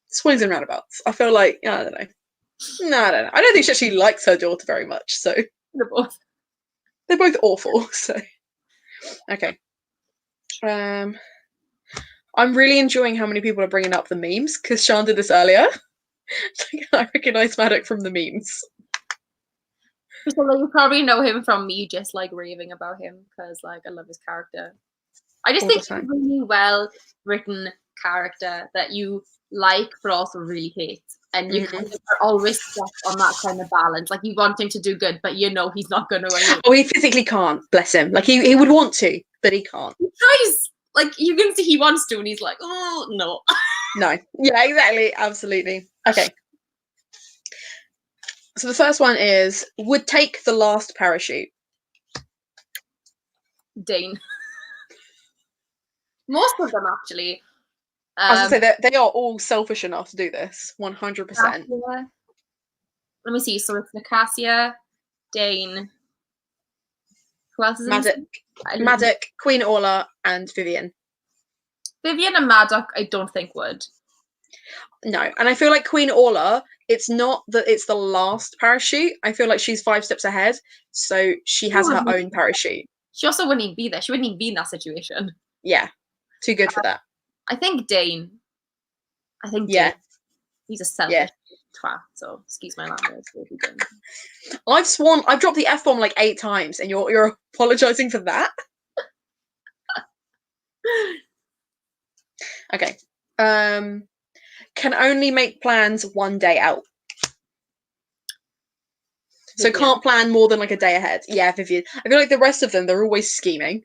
Swings and roundabouts. I feel like I don't know. No, I don't know. I don't think she actually likes her daughter very much, so they're both awful. So okay. I'm really enjoying how many people are bringing up the memes because Sean did this earlier. I recognise Maddox from the memes. So you probably know him from me just like raving about him because like I love his character. I just think he's a really well written character that you like but also really hate. And you kind of are always stuck on that kind of balance. Like you want him to do good, but you know he's not gonna win. Oh, he physically can't, bless him. Like he would want to, but he can't. He tries. Like you can see he wants to and he's like, oh no. No. Yeah, exactly. Absolutely. Okay. So the first one is, would take the last parachute. Dane. Most of them actually. I was gonna say they are all selfish enough to do this, 100%. Let me see. So it's Nicasia, Dane. Who else is in Maddox, Queen Orla, and Vivian. Vivian and Maddox, I don't think would. No, and I feel like Queen Orla, it's not that it's the last parachute. I feel like she's 5 steps ahead, so she has her own parachute. She also wouldn't even be there. She wouldn't even be in that situation. Yeah, too good for that. I think Dane. Yeah. Dane. He's a selfish twat, so excuse my language. I've sworn I've dropped the F-bomb like 8 times, and you're apologising for that? Okay. Can only make plans 1 day out. So can't plan more than like a day ahead. Yeah, Vivian. I feel like the rest of them, they're always scheming.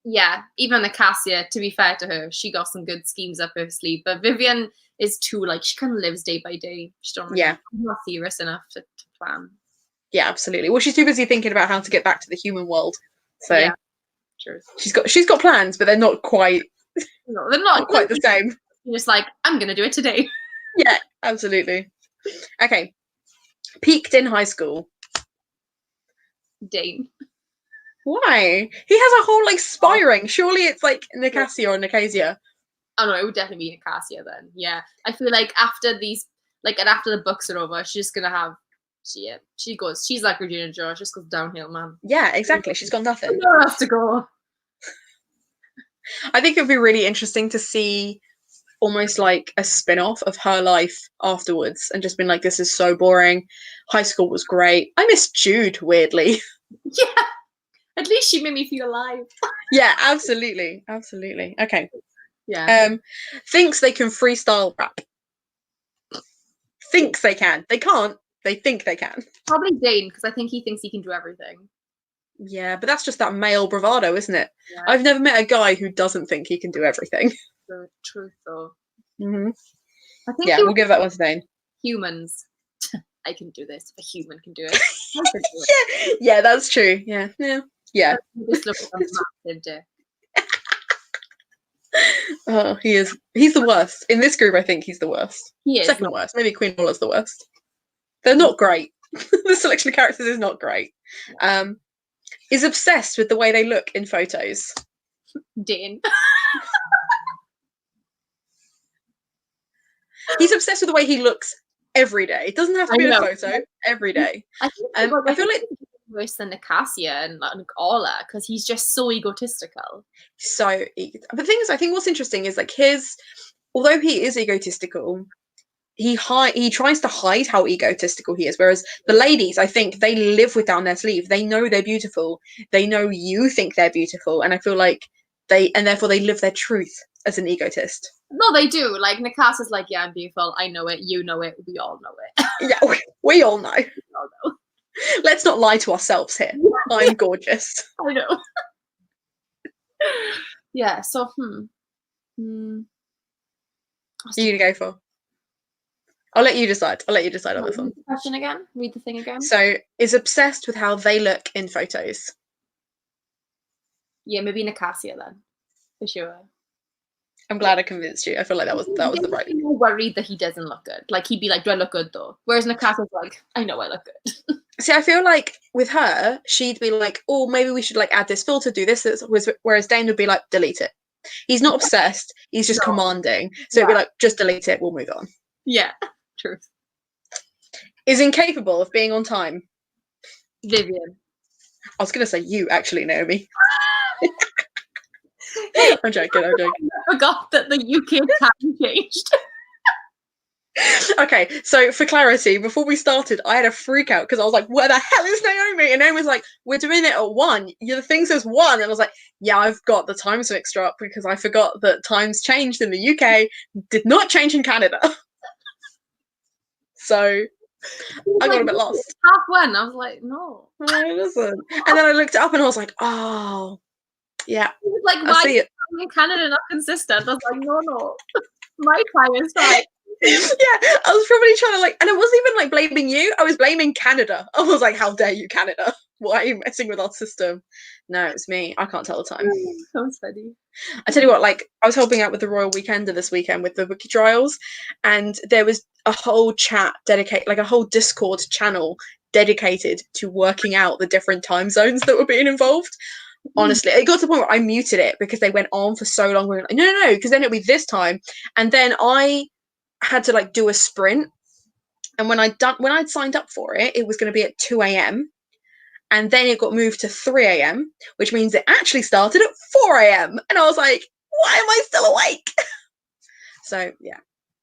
Yeah, even Nicasia, to be fair to her, she got some good schemes up her sleeve. But Vivian is too, like, she kind of lives day by day. She don't really, not serious enough to plan. Yeah, absolutely. Well, she's too busy thinking about how to get back to the human world. So yeah, true. She's got plans, but they're not quite. No, they're not quite the same. You're just like, I'm gonna do it today. Yeah, absolutely. Okay. Peaked in high school. Dane. Why? He has a whole like spiring. Surely it's like Nicasia or Nicasia. Oh no, it would definitely be Nicasia then. Yeah, I feel like after these, like, and after the books are over, she's just gonna have. She's like Regina George, just goes downhill, man. Yeah, exactly. She's got nothing. Nowhere else to go. I think it'd be really interesting to see almost like a spin-off of her life afterwards and just been like, this is so boring. High school was great. I miss Jude, weirdly. Yeah. At least she made me feel alive. Yeah, absolutely. Absolutely. Okay. Yeah. Thinks they can freestyle rap. Thinks they can. They can't. They think they can. Probably Dane, because I think he thinks he can do everything. Yeah, but that's just that male bravado, isn't it? Yeah. I've never met a guy who doesn't think he can do everything. The truth, though. Mm-hmm. I think we'll give that one to Dane. Humans. I can do this. If a human can do it. I can do it. Yeah, that's true. Yeah. Just look at a massive dick. Oh, he's the worst. In this group, I think he's the worst. He is. Second worst. Maybe Queen Walla's the worst. They're not great. The selection of characters is not great. Is obsessed with the way they look in photos. Dane. He's obsessed with the way he looks every day. It doesn't have to be in a photo. Every day. I feel like worse than Nicasia and Orla because he's just so egotistical. But the thing is, I think what's interesting is like although he is egotistical, he tries to hide how egotistical he is. Whereas the ladies, I think they live with down their sleeve. They know they're beautiful. They know you think they're beautiful, and I feel like therefore they live their truth as an egotist. No, they do. Like Nicasia's like, yeah, I'm beautiful. I know it. You know it. We all know it. Yeah, we all know. We all know. Let's not lie to ourselves here. I'm gorgeous. I know. Yeah. So, Who are you gonna go for? I'll let you decide. On this one. Read the question again. Read the thing again. So, is obsessed with how they look in photos. Yeah, maybe Nicasia then, for sure. I'm glad I convinced you. I feel like that was the right. He's worried that he doesn't look good. Like he'd be like, "Do I look good though?" Whereas Nicasia's like, "I know I look good." See, I feel like with her, she'd be like, "Oh, maybe we should like add this filter, do this." Whereas Dane would be like, "Delete it." He's not obsessed. He's just commanding. So it'd be like, "Just delete it. We'll move on." Yeah, truth. Is incapable of being on time. Vivian. I was going to say you, actually, Naomi. Hey, I'm joking. I forgot that the UK time changed. Okay, so for clarity, before we started, I had a freak out because I was like, where the hell is Naomi? And Naomi was like, we're doing it at 1. The thing says 1. And I was like, yeah, I've got the times mixed up because I forgot that times changed in the UK, did not change in Canada. So I got a bit lost. 1:30. I was like, no. No, it doesn't. And then I looked it up and I was like, oh, yeah. He was like, why is in Canada not consistent? I was like, no. My time is fine. Yeah, I was probably trying to and I wasn't even blaming you. I was blaming Canada. I was like, how dare you, Canada? Why are you messing with our system? No, it's me. I can't tell the time. That was funny. I tell you what, I was helping out with the Royal Weekender this weekend with the wiki trials, and there was a whole chat dedicated, a whole Discord channel dedicated to working out the different time zones that were being involved. Honestly, it got to the point where I muted it because they went on for so long. We were like, no, because then it'll be this time, and then I had to do a sprint, and when I'd signed up for it, it was going to be at 2 a.m. and then it got moved to 3 a.m., which means it actually started at 4 a.m. and I was like, why am I still awake? So yeah.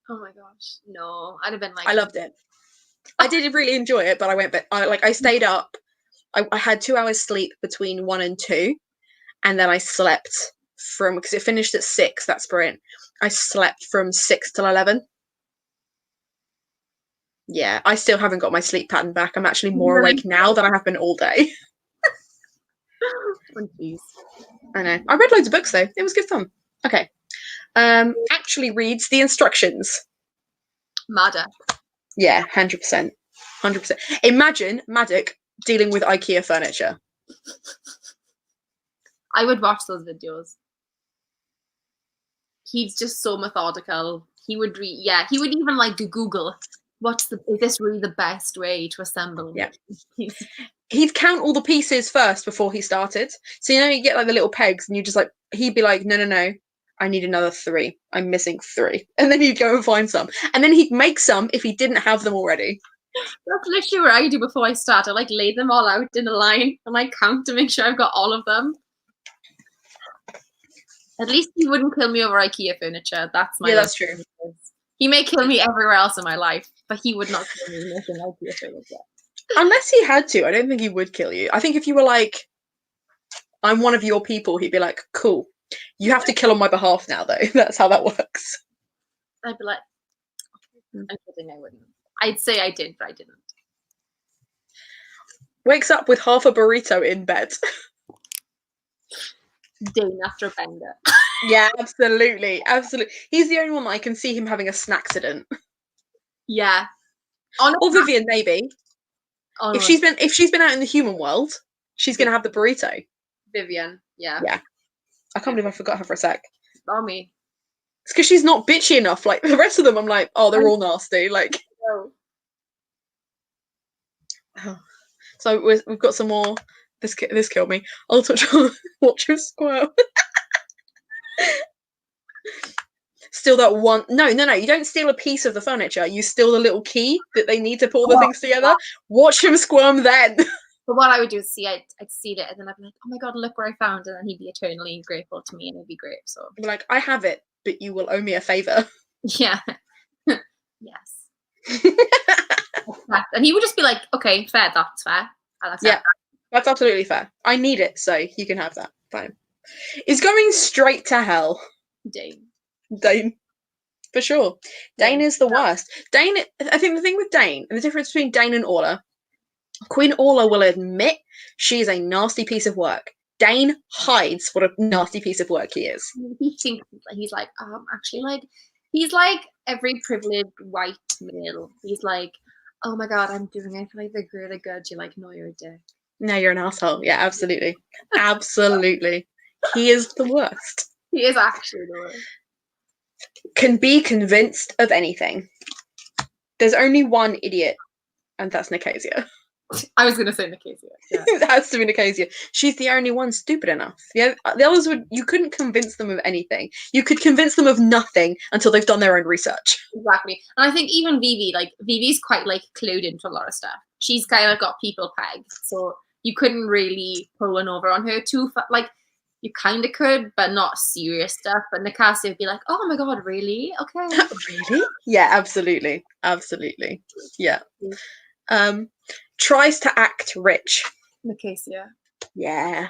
Oh my gosh, no, I'd have been like, I loved it. I did really enjoy it, but I went, but I stayed up. I had 2 hours sleep between 1 and 2, and then I slept because it finished at 6, that sprint. I slept from 6 till 11. Yeah, I still haven't got my sleep pattern back. I'm actually more awake now than I have been all day. Oh, jeez. I know. I read loads of books though. It was good fun. Okay. Actually reads the instructions. Madder. Yeah, 100%. 100%. Imagine Maddock dealing with IKEA furniture. I would watch those videos. He's just so methodical. He would read, he would even Google, is this really the best way to assemble? Yeah. He'd count all the pieces first before he started. So you get the little pegs, and you just he'd be like, no, I need another 3. I'm missing 3. And then he'd go and find some. And then he'd make some if he didn't have them already. That's literally what I do before I start. I lay them all out in a line and count to make sure I've got all of them. At least he wouldn't kill me over IKEA furniture. That's my that's true. He may kill me everywhere else in my life, but he would not kill me making IKEA furniture. Unless he had to. I don't think he would kill you. I think if you were I'm one of your people, he'd be like, cool. You have to kill on my behalf now, though. That's how that works. I'd be like, I'm kidding, I wouldn't. I'd say I did, but I didn't. Wakes up with half a burrito in bed. Dane after bender. Yeah, absolutely. He's the only one that I can see him having a snack accident. Yeah. Or Vivian, maybe. Oh, if she's been out in the human world, she's gonna have the burrito. Vivian, yeah. Yeah. I can't believe I forgot her for a sec. Oh, me. It's because she's not bitchy enough. The rest of them, I'm like, oh, they're all nasty. No. Oh. So we've got some more. This killed me. I'll watch him squirm. Steal that one. No. You don't steal a piece of the furniture. You steal the little key that they need to pull the things together. Watch him squirm then. But what I would do is I'd see it, and then I'd be like, oh my god, look where I found, and then he'd be eternally grateful to me, and it'd be great. So I'd be like, I have it, but you will owe me a favor. Yeah. Yes. And he would just be like, okay, fair, that's fair. Yeah, that's absolutely fair. I need it, so you can have that. Fine. Is going straight to hell. Dane. For sure. Dane is the worst. Dane, I think the thing with Dane, and the difference between Dane and Orla, Queen Orla will admit she's a nasty piece of work. Dane hides what a nasty piece of work he is. He thinks he's actually he's every privileged white male. He's like, oh my god, I'm doing it for the greater good. You're like, no, you're a dick. No, you're an asshole. Yeah, absolutely. Absolutely. He is the worst. He is actually the worst. Can be convinced of anything. There's only one idiot, and that's Nicasia. I was going to say Nicasia. Yeah. It has to be Nicasia. She's the only one stupid enough. The others you couldn't convince them of anything. You could convince them of nothing until they've done their own research. Exactly. And I think even Vivi, like, Vivi's quite, like, clued into a lot of stuff. She's kind of got people pegged. So you couldn't really pull one over on her too. Like, you kind of could, but not serious stuff. But Nicasia would be like, oh my God, really? Okay. Really? Yeah, absolutely. Absolutely. Yeah. Tries to act rich. Nicasia. Yeah.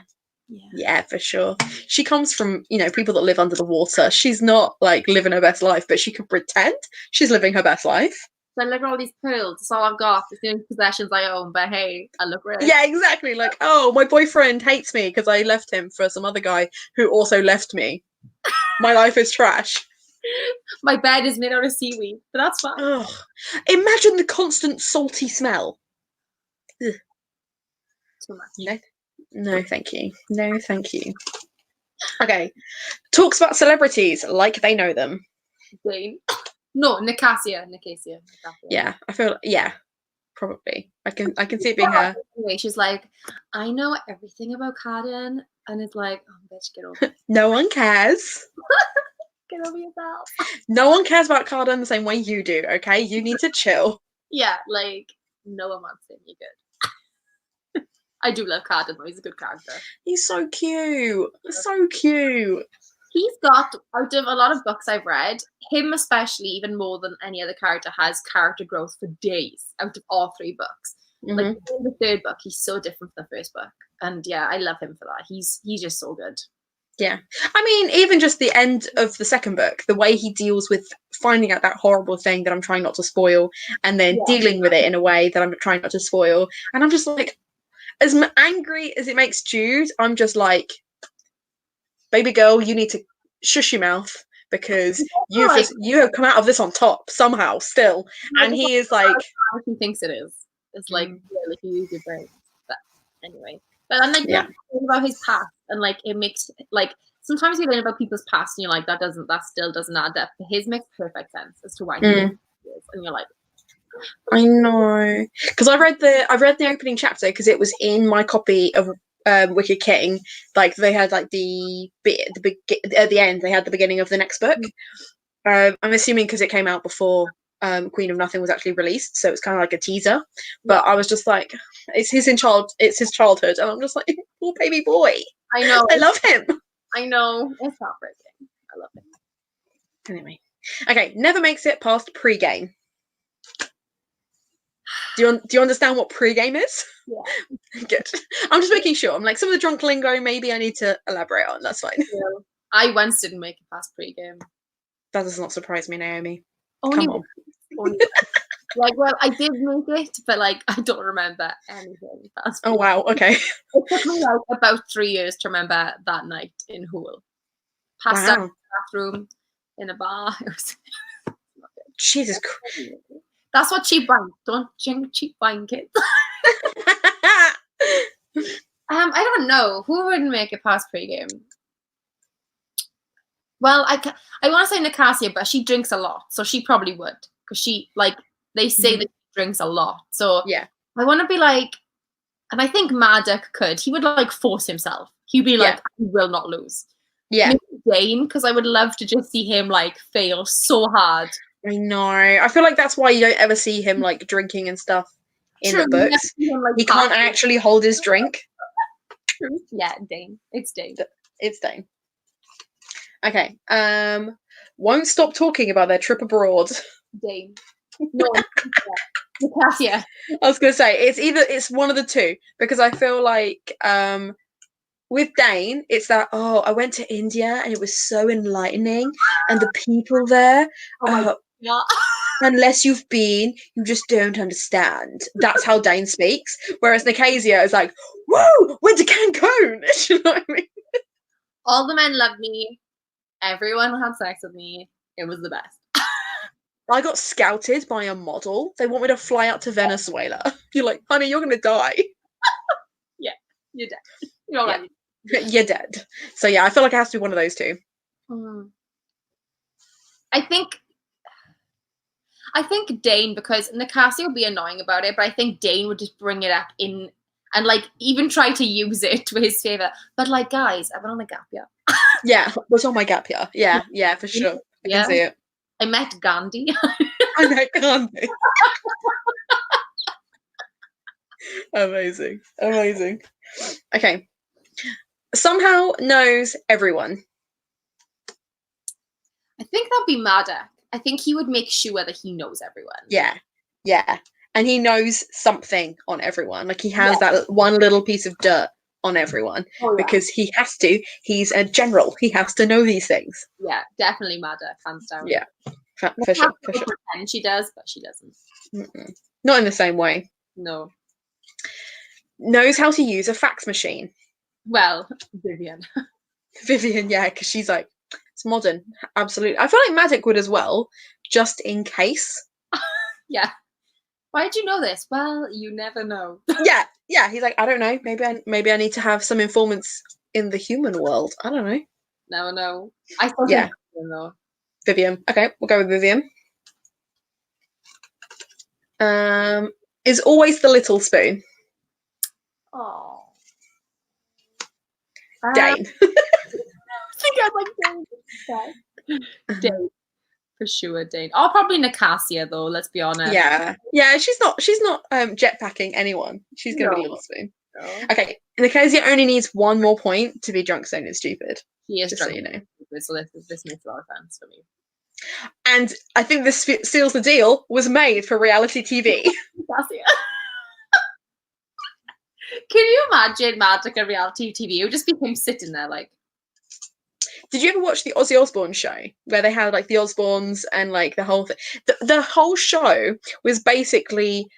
Yeah. Yeah, for sure. She comes from, people that live under the water. She's not like living her best life, but she can pretend she's living her best life. So look at all these pearls. It's all I've got. It's the only possessions I own. But hey, I look rich. Yeah, exactly. Like, oh, my boyfriend hates me because I left him for some other guy who also left me. My life is trash. My bed is made out of seaweed, but that's fine. Ugh. Imagine the constant salty smell. Ugh. Too much. No, thank you. No, thank you. Okay. Talks about celebrities like they know them. Dane. No, Nicasia. Yeah, I feel probably. I can see it being her. Anyway, she's like, I know everything about Carden, and it's like, oh bitch, get over it. No one cares. Get over yourself. No one cares about Carden the same way you do, okay? You need to chill. Yeah, like, no one wants him. You're good. I do love Carden, though. He's a good character. He's so cute. So cute. He's got, out of a lot of books I've read, him especially, even more than any other character, has character growth for days out of all 3 books. Mm-hmm. Like, in the 3rd book, he's so different from the 1st book. And yeah, I love him for that. He's just so good. Yeah. I mean, even just the end of the 2nd book, the way he deals with finding out that horrible thing that I'm trying not to spoil, and then dealing with it in a way that I'm trying not to spoil. And I'm just like, as angry as it makes Jude, I'm just like, baby girl, you need to shush your mouth because you have come out of this on top somehow still. And he is like, he thinks it is. It's like, really, you use your brain. But anyway, but I'm like, about his past, and like, it makes, like, sometimes you learn about people's past and you're like, that still doesn't add up. But his makes perfect sense as to why he is, and you're like, I know, because I read the opening chapter because it was in my copy of Wicked King. Like, they had like the at the end they had the beginning of the next book. I'm assuming because it came out before Queen of Nothing was actually released, so it's kind of like a teaser. But I was just like, it's his childhood, and I'm just like, poor baby boy. I know, I love him. I know, it's heartbreaking. I love him. Anyway, okay, never makes it past pre-game. Do you understand what pre-game is? Yeah. Good. I'm just making sure. I'm like, some of the drunk lingo maybe I need to elaborate on. That's fine. Yeah. I once didn't make it past pre-game. That does not surprise me, Naomi. Only Come on. Like, well, I did make it, but like, I don't remember anything past Oh wow, okay. It took me like about 3 years to remember that night in Hoole. Passed out in the bathroom in a bar. It was Jesus Christ. That's what cheap wine. Don't drink cheap wine, kids. I don't know. Who wouldn't make it past pre-game? Well, I want to say Nicasia, but she drinks a lot, so she probably would. Because she, like, they say that she drinks a lot. So yeah, I want to be like, and I think Maddox could. He would like force himself. He'd be like, I will not lose. Yeah. Maybe Dane, because I would love to just see him like fail so hard. I know. I feel like that's why you don't ever see him like drinking and stuff in the books. Him, like, he can't actually hold his drink. Yeah, Dane. It's Dane. It's Dane. Okay. Won't stop talking about their trip abroad. Dane. No. Nicasia. I was gonna say it's one of the two, because I feel like with Dane it's that, oh, I went to India and it was so enlightening and the people there, unless you've been, you just don't understand. That's how Dane speaks. Whereas Nicasia is like, whoa, went to Cancun. You know what I mean? All the men loved me. Everyone had sex with me. It was the best. I got scouted by a model. They want me to fly out to Venezuela. You're like, honey, you're gonna die. Yeah, you're dead. You're all right. You're dead. So yeah, I feel like it has to be one of those two. I think Dane, because Nicasia would be annoying about it, but I think Dane would just bring it up in and like even try to use it to his favor. But like, guys, I went on a gap year. Yeah, was on my gap year. Yeah, for sure. I can see it. I met Gandhi. I met Gandhi. Amazing. Okay. Somehow knows everyone. I think that'd be Maddox. I think he would make sure that he knows everyone. Yeah. And he knows something on everyone. Like he has that one little piece of dirt on everyone because he has to. He's a general. He has to know these things. Yeah, definitely Maddox, hands down. Yeah, for sure. And she does, but she doesn't. Not in the same way. No. Knows how to use a fax machine. Well, Vivian, yeah, because she's like, it's modern. Absolutely. I feel like Maddox would as well, just in case. Yeah. Why did you know this? Well, you never know. Yeah. He's like, I don't know. Maybe I need to have some informants in the human world. I don't know. Never know. I still think Vivian, though. Vivian. Okay, we'll go with Vivian. Is always the little spoon. Oh. Dane. I think I'd like Dane. Dane. For sure, Dane. Oh, probably Nicasia though, let's be honest. Yeah, she's not jetpacking anyone. She's gonna be little spoon. No. Okay, Nicasia only needs one more point to be drunk, stoned, and stupid. She is just drunk, so you know. So this makes a lot of sense for me. And I think this seals the deal. Was made for reality TV. Nicasia. Can you imagine Magic and reality TV? It would just be him sitting there like. Did you ever watch the Ozzy Osbourne show where they had like the Osbournes and like the whole thing? The whole show was basically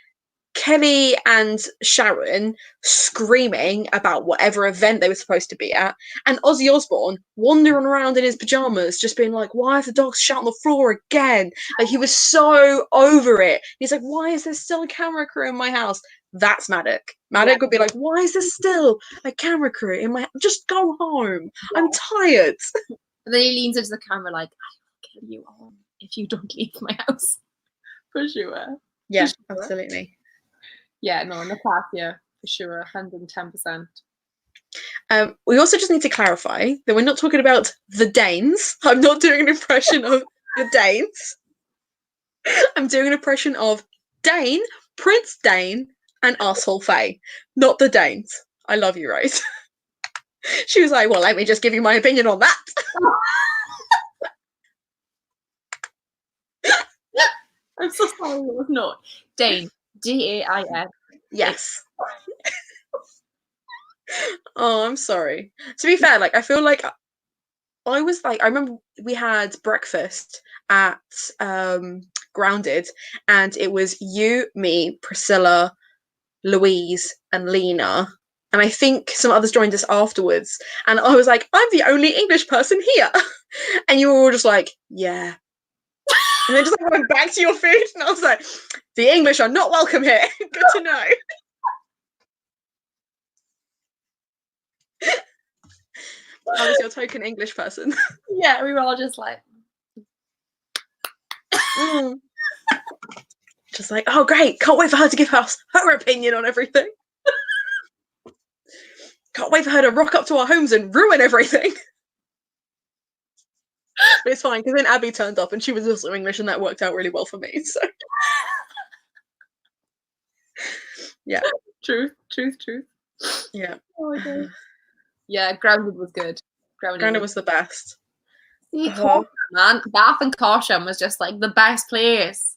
Kelly and Sharon screaming about whatever event they were supposed to be at, and Ozzy Osbourne wandering around in his pajamas, just being like, "Why is the dog shit on the floor again?" Like he was so over it. He's like, "Why is there still a camera crew in my house?" That's Maddox. Maddox would be like, "Why is there still a camera crew in my house? Just go home. I'm tired." And then he leans into the camera like, "I will kill you all if you don't leave my house." For sure. Yeah, for sure. Absolutely. Yeah, no, Nicasia, for sure, 110%. We also just need to clarify that we're not talking about the Danes. I'm not doing an impression of the Danes. I'm doing an impression of Dane, Prince Dane, and Arsehole Faye, not the Danes. I love you, Rose. She was like, well, let me just give you my opinion on that. I'm so sorry, it was not. Dane. Dain. Yes. Oh, I'm sorry. To be fair, like I feel like I remember we had breakfast at Grounded, and it was you, me, Priscilla, Louise, and Lena, and I think some others joined us afterwards. And I was like, I'm the only English person here, and you were all just like, yeah. And then just like went back to your food, and I was like, the English are not welcome here. Good to know. I was your token English person. Yeah, we were all just like. Just like, oh great, can't wait for her to give us her opinion on everything. Can't wait for her to rock up to our homes and ruin everything. But it's fine, because then Abby turned up and she was also English, and that worked out really well for me. So yeah. Truth. Yeah. Oh my God. Yeah, Grounded was good. Grounded was the best. See, man, Bath and Caution was just like the best place.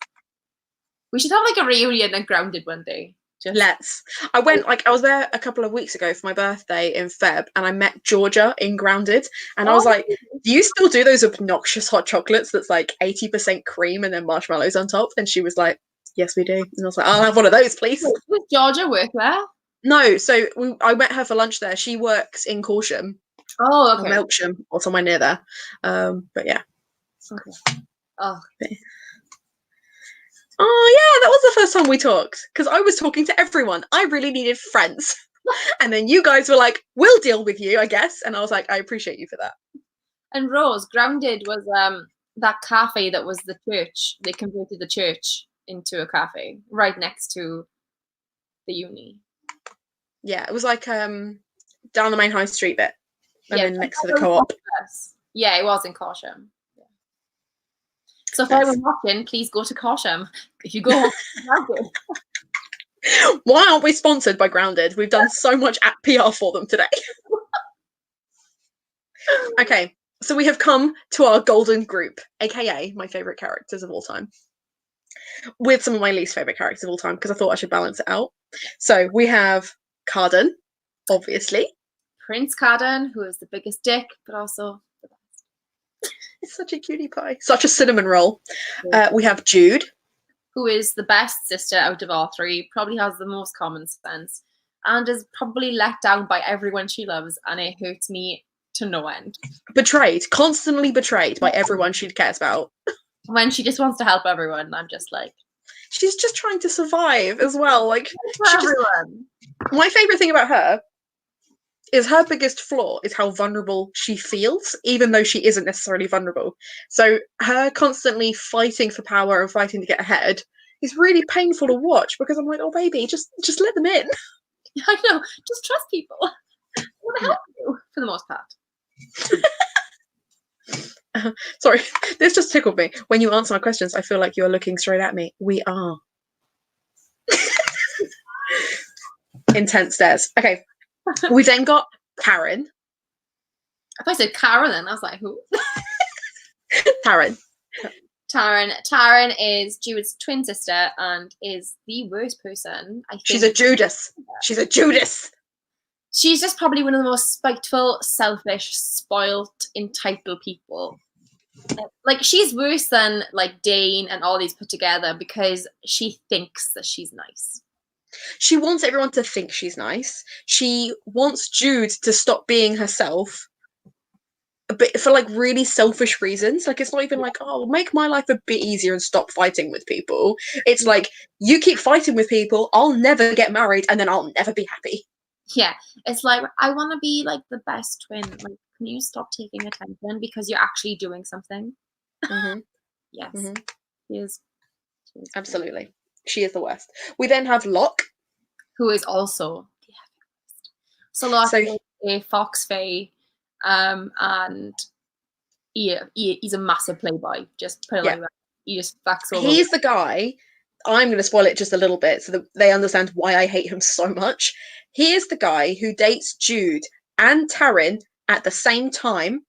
We should have like a reunion at Grounded one day. Let's. I was there a couple of weeks ago for my birthday in Feb, and I met Georgia in Grounded, and I was like, do you still do those obnoxious hot chocolates that's like 80% cream and then marshmallows on top? And she was like, yes, we do. And I was like, I'll have one of those, please. Does Georgia work there? No, so I met her for lunch there. She works in Corsham. Oh, okay. Or Melksham, or somewhere near there. But yeah. Okay. Oh. Oh yeah, that was the first time we talked, because I was talking to everyone. I really needed friends. And then you guys were like, we'll deal with you, I guess. And I was like, I appreciate you for that. And Rose, Grounded was that cafe that was the church. They converted the church into a cafe right next to the uni. Yeah, it was like down the main high street bit, and then next to the that was co-op. fabulous. Yeah, it was in Corsham. Yeah. So if Nice. anyone watching, please go to Corsham. If you go, Why aren't we sponsored by Grounded? We've done so much PR for them today. Okay, so we have come to our golden group, aka my favourite characters of all time, with some of my least favourite characters of all time, because I thought I should balance it out. So we have Carden, obviously. Prince Carden, who is the biggest dick, but also the best. He's such a cutie pie. Such a cinnamon roll. We have Jude, who is the best sister out of all three, probably has the most common sense, and is probably let down by everyone she loves, and it hurts me to no end. Betrayed, constantly betrayed by everyone she cares about. When she just wants to help everyone, I'm just like... She's just trying to survive as well. Like, everyone. My favourite thing about her is her biggest flaw is how vulnerable she feels, even though she isn't necessarily vulnerable. So her constantly fighting for power and fighting to get ahead is really painful to watch, because I'm like, oh baby, just let them in. I know, just trust people. I want to help you for the most part. Sorry, this just tickled me. When you answer my questions, I feel like you're looking straight at me. We are. Intense stares. Okay. We then got Karen. If I said Karen, then I was like, who? Taryn. Taryn is Jude's twin sister and is the worst person, I think. She's a Judas. She's a Judas. She's just probably one of the most spiteful, selfish, spoilt, entitled people. Like, she's worse than like Dane and all these put together because she thinks that she's nice. She wants everyone to think she's nice. She wants Jude to stop being herself, but for like really selfish reasons. Like, it's not even like, oh, make my life a bit easier and stop fighting with people. It's like, you keep fighting with people, I'll never get married, and then I'll never be happy. Yeah, it's like, I want to be like the best twin. Like, can you stop taking attention because you're actually doing something? Mm-hmm. Yes, mm-hmm. She is absolutely. She is the worst. We then have Locke, who is also the worst. So Locke is a fox fae, and he's a massive playboy. Just put it like that. He just fucks over. He's the guy. I'm going to spoil it just a little bit so that they understand why I hate him so much. He is the guy who dates Jude and Taryn at the same time.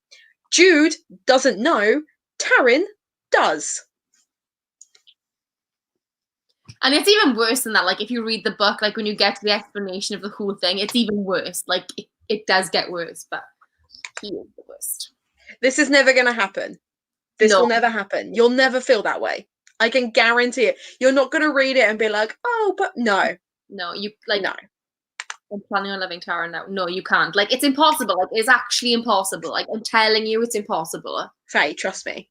Jude doesn't know. Taryn does. And it's even worse than that. Like, if you read the book, like when you get to the explanation of the whole thing, it's even worse. Like, it does get worse, but he is the worst. This is never going to happen. This will never happen. You'll never feel that way. I can guarantee it. You're not going to read it and be like, oh, but no. No, you like. No. I'm planning on loving Tara now. No, you can't. Like, it's impossible. Like, it's actually impossible. Like, I'm telling you, it's impossible. Faye, trust me.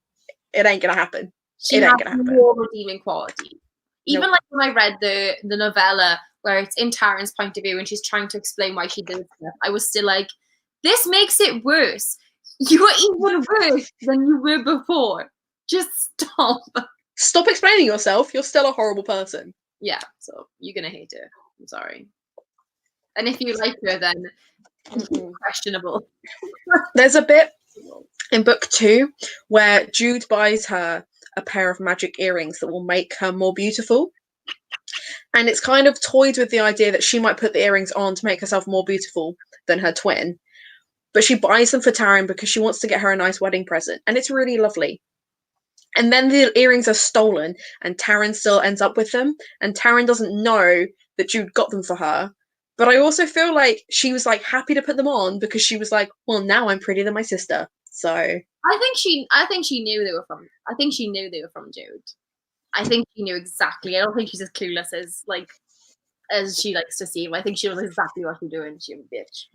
It ain't going to happen. It ain't going to happen. No redeeming quality. Even like when I read the novella where it's in Taryn's point of view and she's trying to explain why she did stuff, I was still like, this makes it worse. You are even worse than you were before. Just stop. Stop explaining yourself. You're still a horrible person. Yeah, so you're going to hate her. I'm sorry. And if you like her, then questionable. There's a bit in book 2 where Jude buys her a pair of magic earrings that will make her more beautiful. And it's kind of toyed with the idea that she might put the earrings on to make herself more beautiful than her twin. But she buys them for Taryn because she wants to get her a nice wedding present. And it's really lovely. And then the earrings are stolen and Taryn still ends up with them. And Taryn doesn't know that Jude got them for her. But I also feel like she was like happy to put them on because she was like, well, now I'm prettier than my sister. So I think she knew they were from Jude. I think she knew exactly. I don't think she's as clueless as she likes to seem. I think she knows exactly what she's doing. She's a bitch.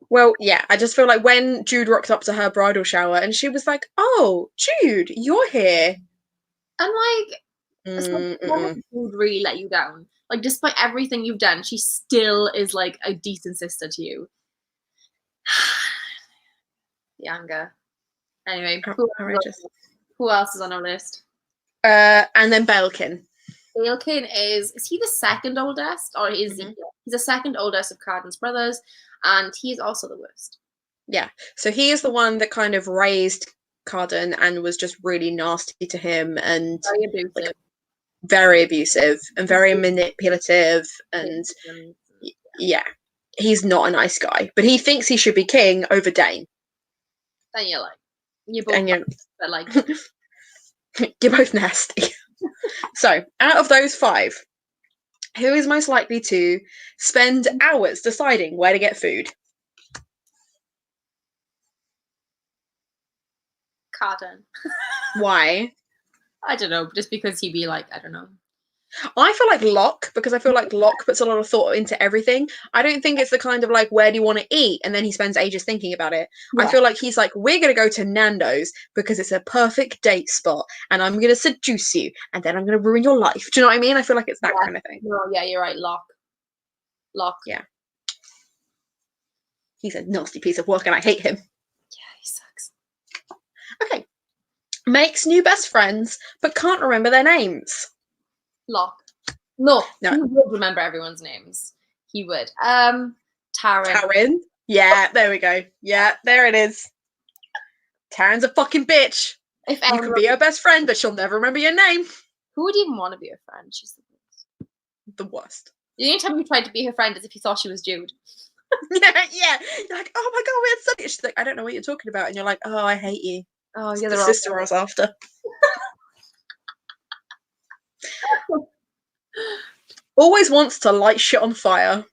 Well, yeah, I just feel like when Jude rocked up to her bridal shower and she was like, oh, Jude, you're here. And like, Jude really let you down. Like, despite everything you've done, she still is like a decent sister to you. The anger. Anyway, who Who else is on our list? And then Belkin. Ailkin is he the second oldest, or is he? Mhm. He's the second oldest of Carden's brothers, and he's also the worst. Yeah. So he is the one that kind of raised Carden and was just really nasty to him and Very abusive. like very abusive and very manipulative and yeah. He's not a nice guy, but he thinks he should be king over Dane. And you're both, And but like you're both nasty. So, out of those 5, who is most likely to spend hours deciding where to get food? Carden. Why? I don't know, just because he'd be like, I don't know. I feel like Locke, because I feel like Locke puts a lot of thought into everything. I don't think it's the kind of like, where do you want to eat? And then he spends ages thinking about it. Yeah. I feel like he's like, we're going to go to Nando's because it's a perfect date spot and I'm going to seduce you and then I'm going to ruin your life. Do you know what I mean? I feel like it's that kind of thing. No, yeah, you're right, Locke. Yeah. He's a nasty piece of work and I hate him. Yeah, he sucks. Okay. Makes new best friends but can't remember their names. Locke. No, No. he would remember everyone's names. He would. Taryn. Taryn. Yeah, there we go. Yeah, there it is. Taryn's a fucking bitch. You can be her best friend, but she'll never remember your name. Who would even want to be her friend? She's the worst. The worst. The only time you tried to be her friend is if you thought she was Jude. yeah. You're like, oh my god, we had such. She's like, I don't know what you're talking about, and you're like, oh, I hate you. Oh, yeah, the sister I was after. Always wants to light shit on fire.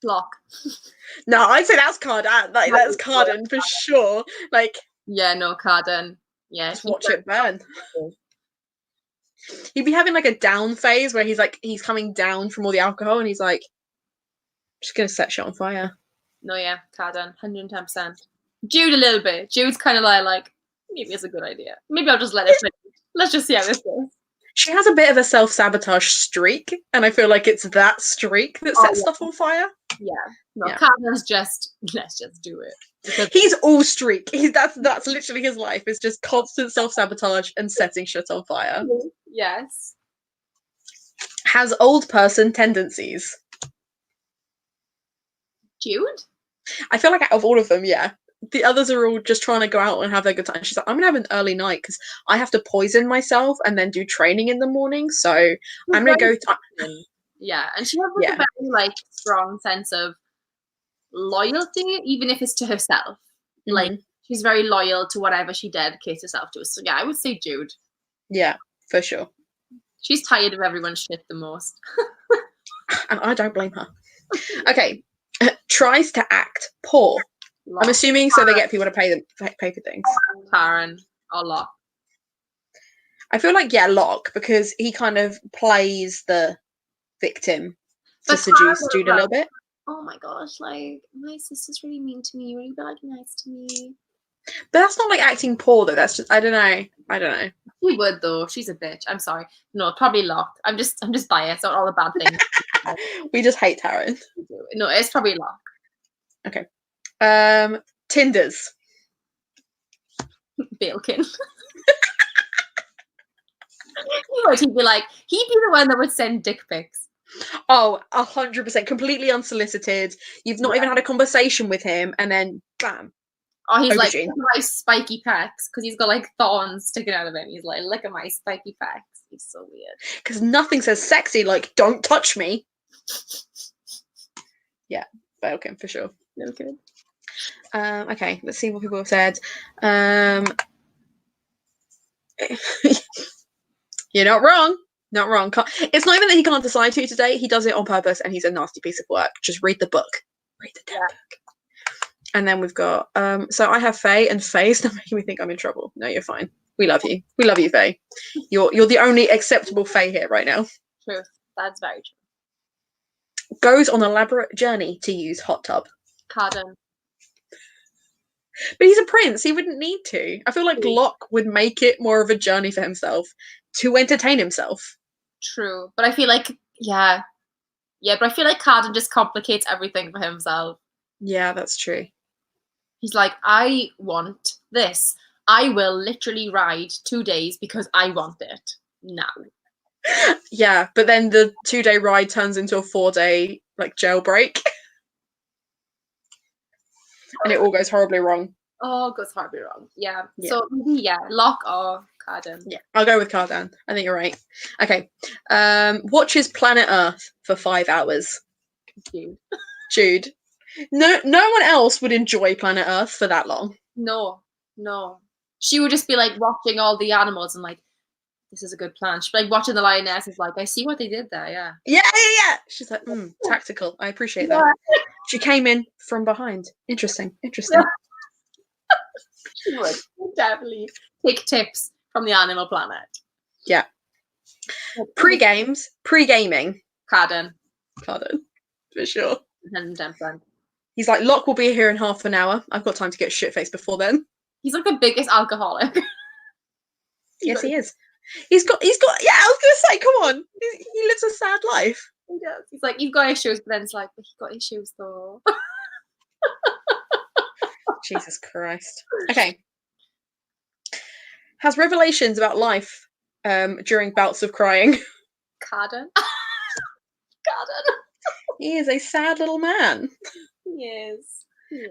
Locke. No, I'd say that's Carden. Like, that's Carden for sure. Like, yeah, no, Carden. Yeah, just watch it burn. He'd be having like a down phase where he's coming down from all the alcohol, and he's like, just gonna set shit on fire. No, yeah, Carden, 110%. Jude a little bit. Jude's kind of like maybe it's a good idea. Maybe I'll just let it finish. Let's just see how this goes. She has a bit of a self-sabotage streak, and I feel like it's that streak that sets stuff on fire. Yeah. No, Carden's just, let's just do it. Because he's all streak. That's literally his life. It's just constant self-sabotage and setting shit on fire. Yes. Has old person tendencies. Jude? I feel like out of all of them, yeah. The others are all just trying to go out and have their good time. She's like, I'm going to have an early night because I have to poison myself and then do training in the morning. So I'm going to go... Yeah, and she has a very like strong sense of loyalty, even if it's to herself. Mm-hmm. Like, she's very loyal to whatever she dedicates herself to. So yeah, I would say Jude. Yeah, for sure. She's tired of everyone's shit the most. And I don't blame her. Okay. Tries to act poor. I'm assuming so they get people to pay for things. Taryn or Locke. I feel like, yeah, Locke, because he kind of plays the victim to seduce Jude a little bit. Oh my gosh, like, my sister's really mean to me. Will you be like nice to me? But that's not like acting poor though. That's just I don't know. She would though. She's a bitch. I'm sorry. No, probably Locke. I'm just biased on all the bad things. We just hate Taryn. No, it's probably Locke. Okay. Tinders. Belkin. He'd be the one that would send dick pics. Oh, 100%. Completely unsolicited. You've not even had a conversation with him, and then bam. Oh, he's like, look at my spiky pecs, because he's got like thorns sticking out of him. He's like, look at my spiky pecs. He's so weird. Because nothing says sexy like, don't touch me. Yeah, Belkin for sure. Okay. Okay, let's see what people have said. You're not wrong. Not wrong. It's not even that he can't decide to today. He does it on purpose, and he's a nasty piece of work. Just read the book. Read the damn book. And then we've got, so I have Faye, and Faye's not making me think I'm in trouble. No, you're fine. We love you. We love you, Faye. You're the only acceptable Faye here right now. True. That's very true. Goes on elaborate journey to use hot tub. Carden. But he's a prince. He wouldn't need to. I feel like Locke would make it more of a journey for himself to entertain himself. True. But I feel like, yeah, but I feel like Carden just complicates everything for himself. Yeah, that's true. He's like, I want this. I will literally ride 2 days because I want it now. Yeah, but then the 2-day ride turns into a 4-day like jailbreak, and it all goes horribly wrong. Oh, goes horribly wrong. Yeah. So yeah, Locke or Cardan. Yeah, I'll go with Cardan. I think you're right. Okay. Watches Planet Earth for 5 hours. Jude. No one else would enjoy Planet Earth for that long. No. She would just be like watching all the animals and like, this is a good plan. She'd be like watching the lioness is like, I see what they did there, yeah. Yeah. She's like, tactical. I appreciate that. She came in from behind. Interesting. She would definitely take tips from the Animal Planet. Yeah. Pre-gaming. Cardan. For sure. 110%. He's like, Locke will be here in half an hour. I've got time to get shit-faced before then. He's like the biggest alcoholic. Yes, he is. He's got. Yeah, I was gonna say, come on. He lives a sad life. He does. He's like, you've got issues, but then it's like, but he got issues though. Jesus Christ. Okay. Has revelations about life during bouts of crying. Cardan. He is a sad little man. He is.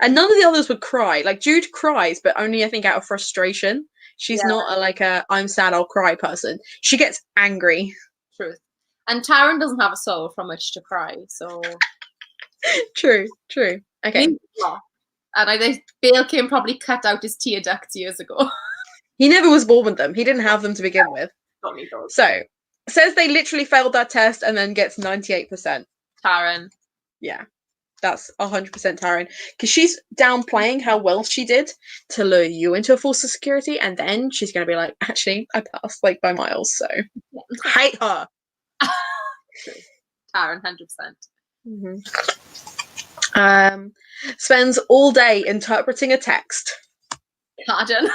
And none of the others would cry. Like, Jude cries, but only, I think, out of frustration. She's not a I'm sad, I'll cry person. She gets angry. Truth. And Taran doesn't have a soul from which to cry, so... True. Okay. And I think Bale Kim probably cut out his tear ducts years ago. He never was born with them. He didn't have them to begin with. So, says they literally failed that test and then gets 98%. Taran. Yeah. That's 100% Taran. Because she's downplaying how well she did to lure you into a false security, and then she's going to be like, actually, I passed, like, by miles, so... Hate her! Taran, 100%. Mm-hmm. Spends all day interpreting a text. Cardan.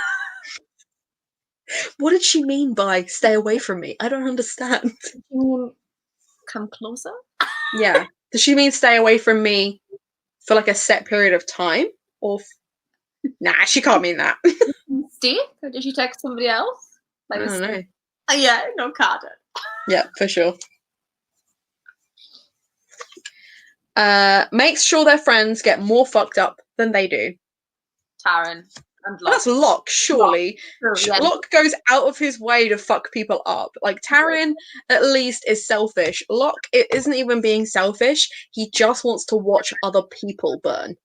What did she mean by stay away from me? I don't understand. Come closer? Yeah. Does she mean stay away from me for like a set period of time? Or nah, she can't mean that. Stay? Or did she text somebody else? I don't know. Yeah, no, Cardan. Yeah, for sure. Makes sure their friends get more fucked up than they do. Taran. And Locke. That's Locke, surely. Locke goes out of his way to fuck people up. Like, Taran, at least, is selfish. Locke isn't even being selfish. He just wants to watch other people burn.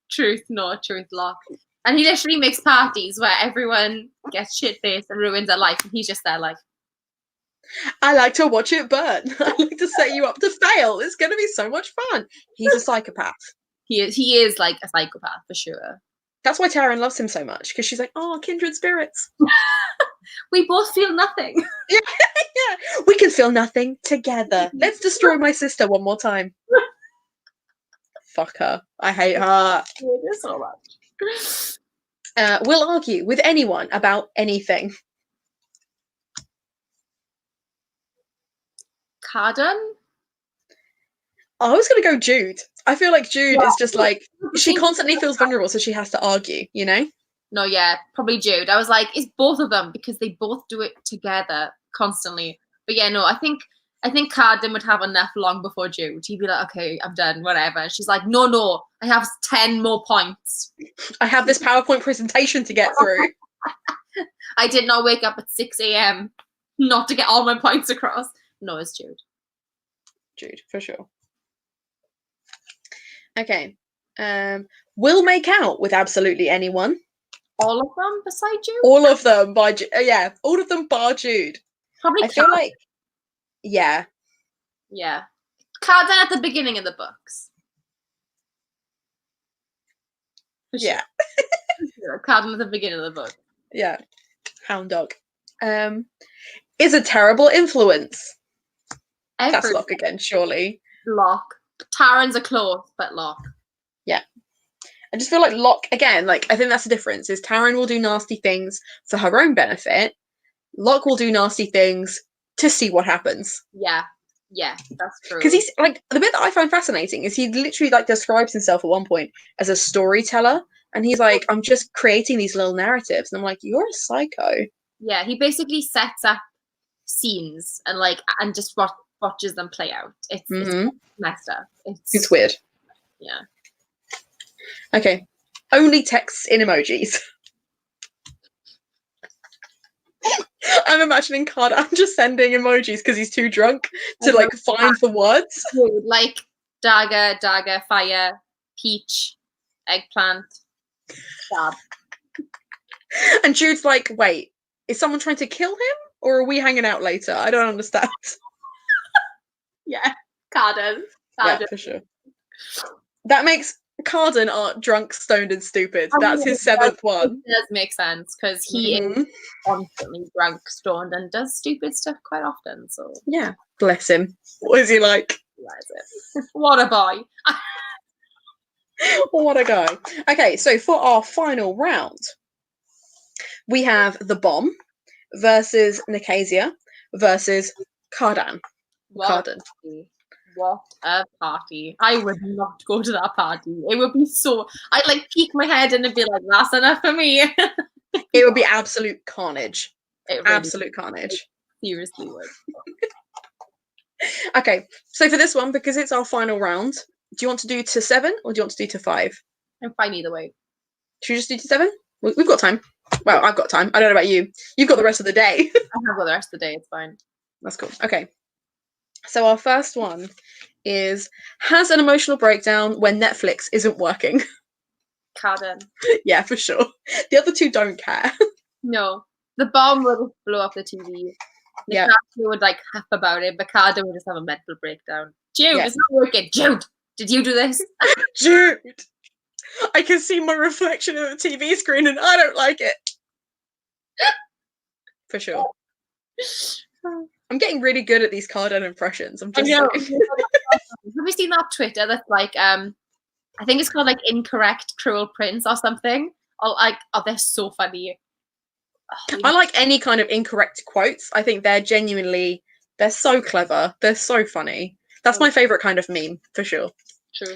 Truth, Locke. And he literally makes parties where everyone gets shit-faced and ruins their life, and he's just there like, I like to watch it burn. I like to set you up to fail. It's going to be so much fun. He's a psychopath. He is like a psychopath, for sure. That's why Taran loves him so much, because she's like, oh, kindred spirits. We both feel nothing. Yeah. We can feel nothing together. Let's destroy my sister one more time. Fuck her. I hate her. It is so much. Will argue with anyone about anything. Cardan? I was going to go Jude. I feel like Jude is just like, she constantly feels vulnerable, so she has to argue, you know? No, yeah, probably Jude. I was like, it's both of them because they both do it together constantly. But yeah, no, I think Cardan would have enough long before Jude. He'd be like, okay, I'm done, whatever. And she's like, no, I have 10 more points. I have this PowerPoint presentation to get through. I did not wake up at 6 a.m. not to get all my points across. No, it's Jude. Jude, for sure. Okay. Will make out with absolutely anyone. All of them beside Jude? All of them by all of them bar Jude. Probably I feel like yeah. Cardan at the beginning of the books. For sure. Yeah. Cardan at the beginning of the book. Yeah. Hound dog. Is a terrible influence. That's Locke again, surely. Locke. Taran's a close, but Locke. Yeah. I just feel like Locke, again, like, I think that's the difference, is Taran will do nasty things for her own benefit. Locke will do nasty things to see what happens. Yeah, that's true. Because he's, like, the bit that I find fascinating is he literally, like, describes himself at one point as a storyteller, And he's like, I'm just creating these little narratives. And I'm like, you're a psycho. Yeah, he basically sets up scenes and just watches them play out. It's messed up. It's weird. Yeah. Okay. Only texts in emojis. I'm imagining Cardan just sending emojis because he's too drunk to like find the words. Like dagger, fire, peach, eggplant, stab. And Jude's like, wait, is someone trying to kill him? Or are we hanging out later? I don't understand. Yeah, Cardan. Yeah, for sure. That makes Cardan art drunk, stoned, and stupid. That's his seventh one. It does make sense because he is constantly drunk, stoned, and does stupid stuff quite often. So yeah, bless him. What is he like? What a boy. What a guy. Okay, so for our final round, we have the bomb versus Nicasia versus Cardan. Cardan. What a party. I would not go to that party. It would be so... I'd like peek my head and it'd be like, that's enough for me. It would be absolute carnage. Really absolute carnage. It seriously would. Okay, so for this one, because it's our final round, do you want to do to 7 or do you want to do to 5? I'm fine either way. Should we just do to 7? We've got time. Well, I've got time. I don't know about you. You've got the rest of the day. I have got the rest of the day. It's fine. That's cool. Okay. So our first one is, has an emotional breakdown when Netflix isn't working. Cardan. Yeah, for sure. The other two don't care. No. The bomb would blow up the TV. Yeah. Would like huff about it, but Cardan would just have a mental breakdown. Jude, it's not working. Jude, did you do this? Jude! I can see my reflection in the TV screen and I don't like it. For sure. I'm getting really good at these Cardan impressions. I'm just saying. Have you seen that Twitter that's like, I think it's called like Incorrect Cruel Prince or something? They're so funny. I like any kind of incorrect quotes. I think they're so clever. They're so funny. That's my favourite kind of meme, for sure. True.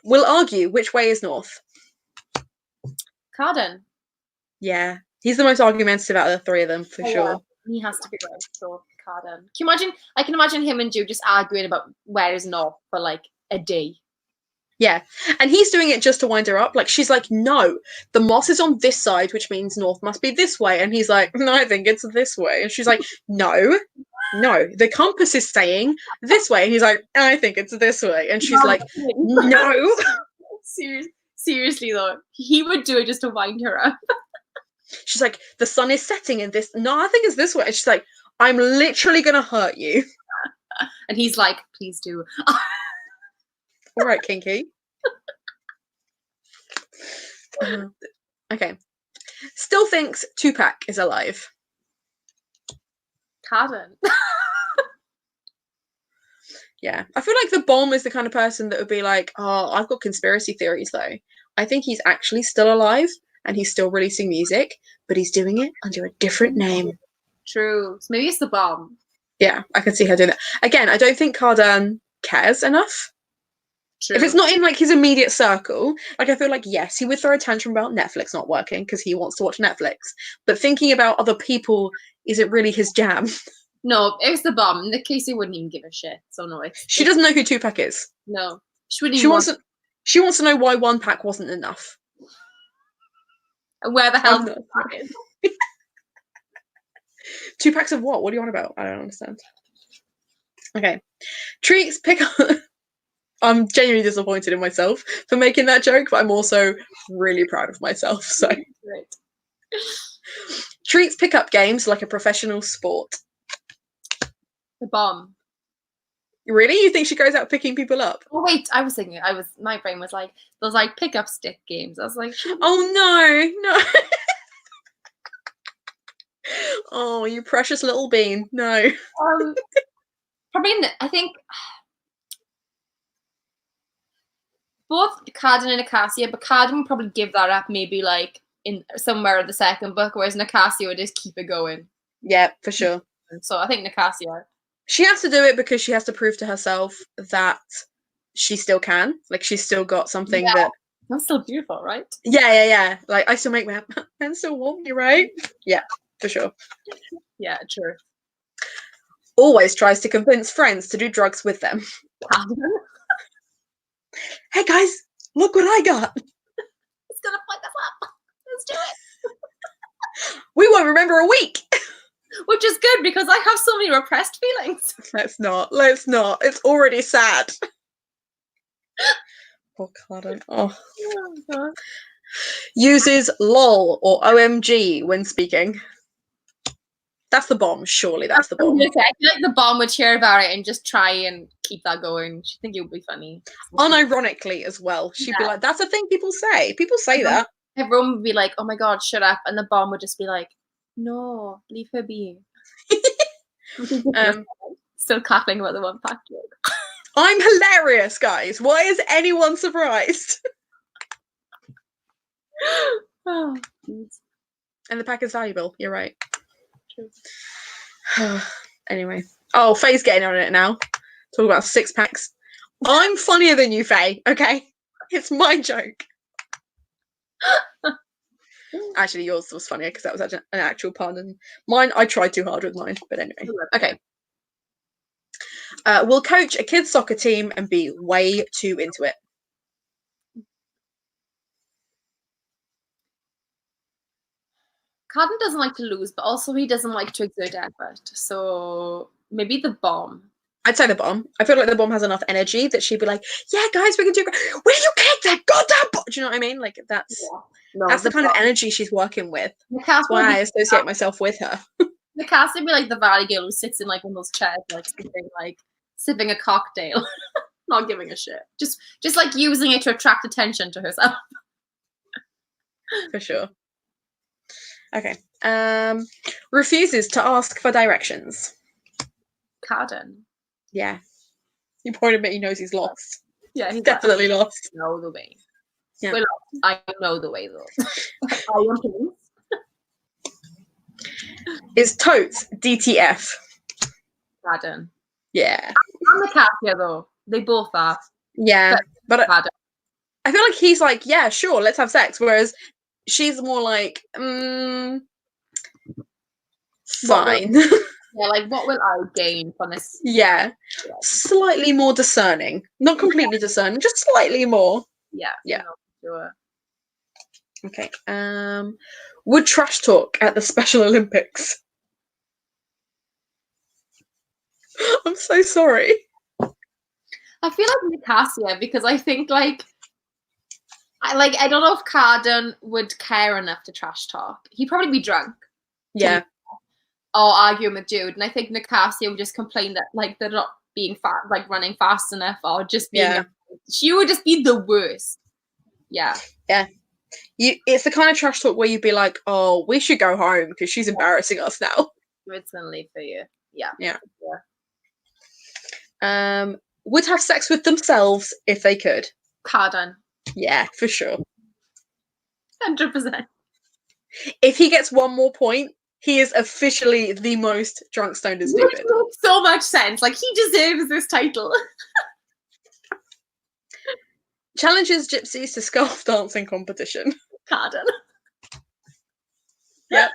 We'll argue which way is north. Cardan. Yeah. He's the most argumentative out of the three of them, for sure. He has to be right, so Cardan. I can imagine him and Jude just arguing about where is north for like a day. Yeah, and he's doing it just to wind her up. Like, she's like, no, the moss is on this side, which means north must be this way. And he's like, no, I think it's this way. And she's like, no, the compass is saying this way. And he's like, I think it's this way. And she's like, no. Seriously, though, he would do it just to wind her up. She's like, the sun is setting in this. No, I think it's this way. And she's like, I'm literally going to hurt you. And he's like, please do. All right, Kinky. Okay. Still thinks Tupac is alive. Cardan. Yeah. I feel like the bomb is the kind of person that would be like, oh, I've got conspiracy theories, though. I think he's actually still alive and he's still releasing music, but he's doing it under a different name. True. So maybe it's the bomb. Yeah, I can see her doing that. Again, I don't think Cardan cares enough. True. If it's not in like his immediate circle, like I feel like, yes, he would throw a tantrum about Netflix not working because he wants to watch Netflix. But thinking about other people isn't really his jam. No, it was the bomb. In the case, he wouldn't even give a shit. So no, she doesn't know who Tupac is. No, she wants to know why 1 pack wasn't enough. And where the hell Tupac is. 2 packs of what? What do you want about? I don't understand. Okay, treats pick up. I'm genuinely disappointed in myself for making that joke, but I'm also really proud of myself. So, great. Treats pickup games like a professional sport. The bomb. Really? You think she goes out picking people up? Oh wait, my brain was like those like pickup stick games. I was like, oh no. Oh, you precious little bean. No. Probably I think both Cardan and Nicasia, but Cardan would probably give that up maybe like in somewhere in the second book, whereas Nicasia would just keep it going. Yeah, for sure. So I think Nicasia. She has to do it because she has to prove to herself that she still can. Like, she's still got something that I'm still beautiful, right? Yeah. Like, I still make my men still want me, right? Yeah, for sure. Yeah, true. Always tries to convince friends to do drugs with them. Hey guys, look what I got. It's gonna fuck us up. Let's do it. We won't remember a week. Which is good because I have so many repressed feelings. Let's not. It's already sad. Oh, Carden. Oh. God. Uses lol or OMG when speaking. That's the bomb. Surely that's the bomb. I feel like the bomb would hear about it and just try and keep that going. She'd think it would be funny. Unironically as well. She'd be like, that's a thing people say. People say that. Everyone would be like, oh my God, shut up. And the bomb would just be like, no, leave her be. Still cackling about the one fact joke. I'm hilarious, guys. Why is anyone surprised? Oh, and the pack is valuable. You're right. true. Anyway. Oh, Faye's getting on it now. Talk about 6-packs. I'm funnier than you, Faye. Okay? It's my joke. Actually, yours was funnier because that was an actual pun. And mine, I tried too hard with mine. But anyway. Okay. Will coach a kids' soccer team and be way too into it. Cotton doesn't like to lose, but also he doesn't like to exert effort. So maybe the bomb. I'd say the bomb. I feel like the bomb has enough energy that she'd be like, yeah, guys, we can do great. Will you kick that goddamn ball? Do you know what I mean? Like, that's the kind of energy she's working with. That's why I associate myself with her. The cast would be like the valley girl who sits in like one of those chairs, like sipping a cocktail, not giving a shit. Just like using it to attract attention to herself. For sure. Okay. Refuses to ask for directions. Carden. Yeah. You point him at, he knows he's lost. Yeah, he's definitely lost. I know the way. Yeah. Well, I know the way though. I am police. Is totes DTF. Carden. Yeah. I'm the cat here though. They both are. Yeah. But I feel like he's like, yeah, sure, let's have sex. Whereas she's more like, fine. Yeah, like what will I gain from this? Yeah. Slightly more discerning. Not completely discerning, just slightly more. Yeah. Yeah. Sure. Okay. Would trash talk at the Special Olympics. I'm so sorry. I feel like Nicasia because I think like I don't know if Carden would care enough to trash talk. He'd probably be drunk. Yeah. Or arguing with Jude. And I think Nicasia would just complain that like they're not being like running fast enough or just being she would just be the worst. Yeah. Yeah. It's the kind of trash talk where you'd be like, oh, we should go home because she's embarrassing us now. It's gonna leave for you. Yeah. Yeah. Would have sex with themselves if they could. Carden. Yeah, for sure. 100%. If he gets one more point, he is officially the most drunk, stoned, and stupid. Which makes so much sense. Like, he deserves this title. Challenges gypsies to scarf dancing competition. Carden. Yep.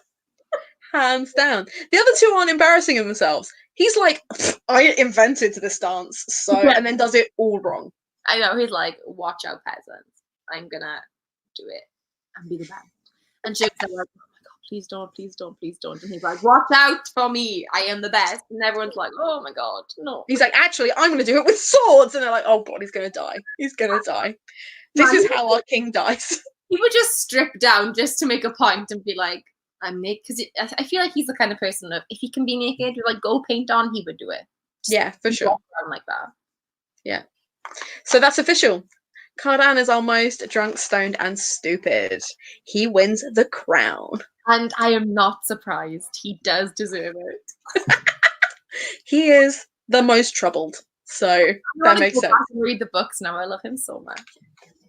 Hands down. The other two aren't embarrassing in themselves. He's like, I invented this dance, and then does it all wrong. I know, he's like, watch out, peasants. I'm gonna do it and be the best. And Jake's like, oh my God, please don't, please don't, please don't. And he's like, watch out for me. I am the best. And everyone's like, oh my God, no. He's like, actually, I'm gonna do it with swords. And they're like, oh God, he's gonna die. He's gonna die. This is how our king dies. He would just strip down just to make a point and be like, I'm naked. Because I feel like he's the kind of person that if he can be naked with like gold paint on, he would do it. Yeah, for sure. Like that. Yeah. So that's official. Cardan is our most drunk, stoned, and stupid. He wins the crown. And I am not surprised. He does deserve it. He is the most troubled. So that makes sense. I read the books now. I love him so much.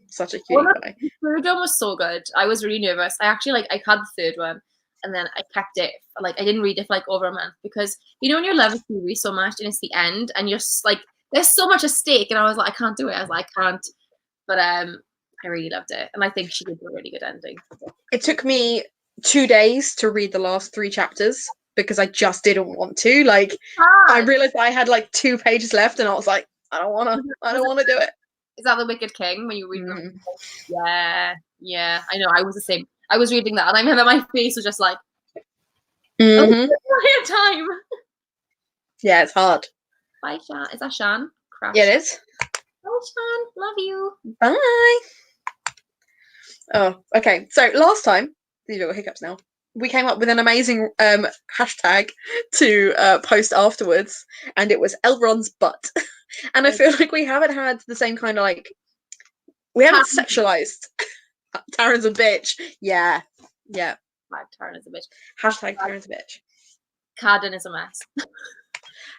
Such a cute guy. The third one was so good. I was really nervous. I actually I had the third one and then I kept it. Like I didn't read it for like over a month because you know when you love a series so much and it's the end and you're just like there's so much at stake and I was like I can't do it. I was like I can't. But I really loved it, and I think she did a really good ending. It took me 2 days to read the last 3 chapters because I just didn't want to. Like, I realized I had like 2 pages left, and I was like, I don't wanna do it. Is that The Wicked King when you read Mm. Yeah. I know. I was the same. I was reading that, and I remember my face was just like, Mm-hmm. I have time. Yeah, it's hard. Bye, Shan. Is that Shan? Crash. Yeah, it is. Bye, Shan. Love you. Bye. Oh, okay. So last time, these little hiccups now, we came up with an amazing hashtag to post afterwards, and it was Elrond's butt. And I feel like we haven't had the same kind of like, we haven't sexualized Taryn's a bitch. Yeah. Taryn is a bitch. Hashtag Taryn's a bitch. Carden is a mess.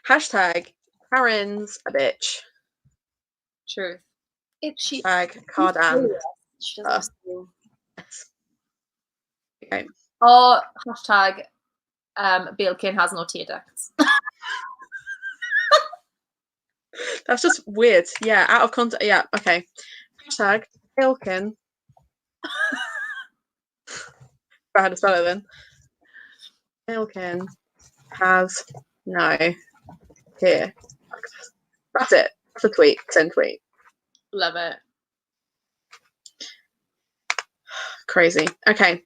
Hashtag Taryn's a bitch. Truth. Hashtag Cardan. She doesn't Okay. Or hashtag Bailkin has no tear ducts. That's just weird. Yeah, out of context. Yeah, okay. Hashtag Bailkin. I had to spell it then. Bailkin has no tear. That's it. That's a tweet. Send tweet. Love it. Crazy. Okay.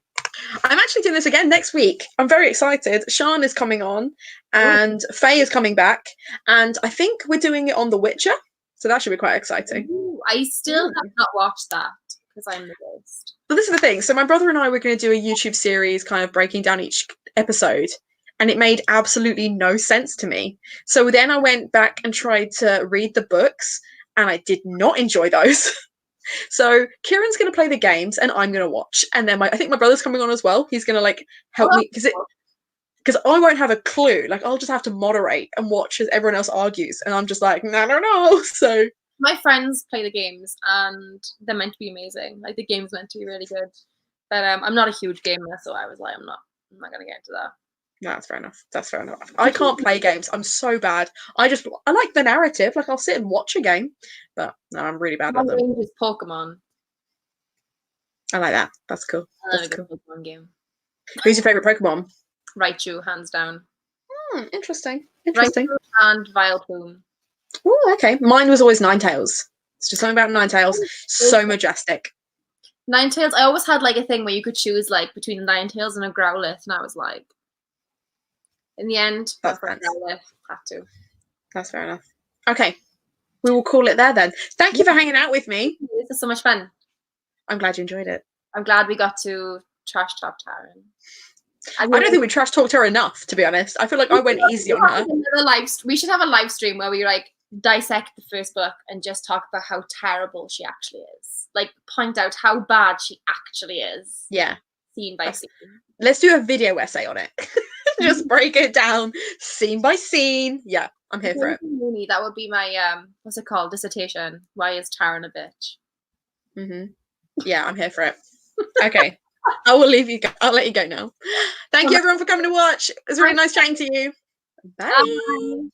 I'm actually doing this again next week. I'm very excited. Sian is coming on, and Faye is coming back, and I think we're doing it on The Witcher, so that should be quite exciting. Ooh, I still have not watched that because I'm the worst. But this is the thing. So my brother and I were going to do a YouTube series kind of breaking down each episode, and it made absolutely no sense to me. So then I went back and tried to read the books, and I did not enjoy those. So Kieran's going to play the games, and I'm going to watch. And then I think my brother's coming on as well. He's going to like help me because I won't have a clue. Like I'll just have to moderate and watch as everyone else argues, and I'm just like, I don't know. So my friends play the games, and they're meant to be amazing. Like the game's meant to be really good, but I'm not a huge gamer, so I was like, I'm not going to get into that. No, that's fair enough. That's fair enough. I can't play games. I'm so bad. I like the narrative. Like I'll sit and watch a game, but no, I'm really bad at them. Is Pokemon. I like that. That's cool. That's cool. Pokemon game. Who's your favorite Pokemon? Raichu, hands down. Interesting. Raichu and Vileplume. Oh, okay. Mine was always Ninetales. It's just something about Ninetales. So majestic. Ninetales. I always had like a thing where you could choose like between Ninetales and a Growlithe, and I was like, in the end, that's Growlithe. Had to. That's fair enough. Okay, we will call it there then. Thank you for hanging out with me. This is so much fun. I'm glad you enjoyed it. I'm glad we got to trash talk Taryn. I don't think we trash talked her enough, to be honest. I feel like I went easy on her. We should have a live stream where we like dissect the first book and just talk about how terrible she actually is. Like point out how bad she actually is. Yeah. Scene by scene. Let's do a video essay on it. Just break it down scene by scene. Yeah, I'm here for it. That would be my what's it called? Dissertation. Why is Taryn a bitch? Yeah, I'm here for it. Okay. I will leave you go. I'll let you go now. Thank you everyone for coming to watch. It was really nice chatting to you. Bye.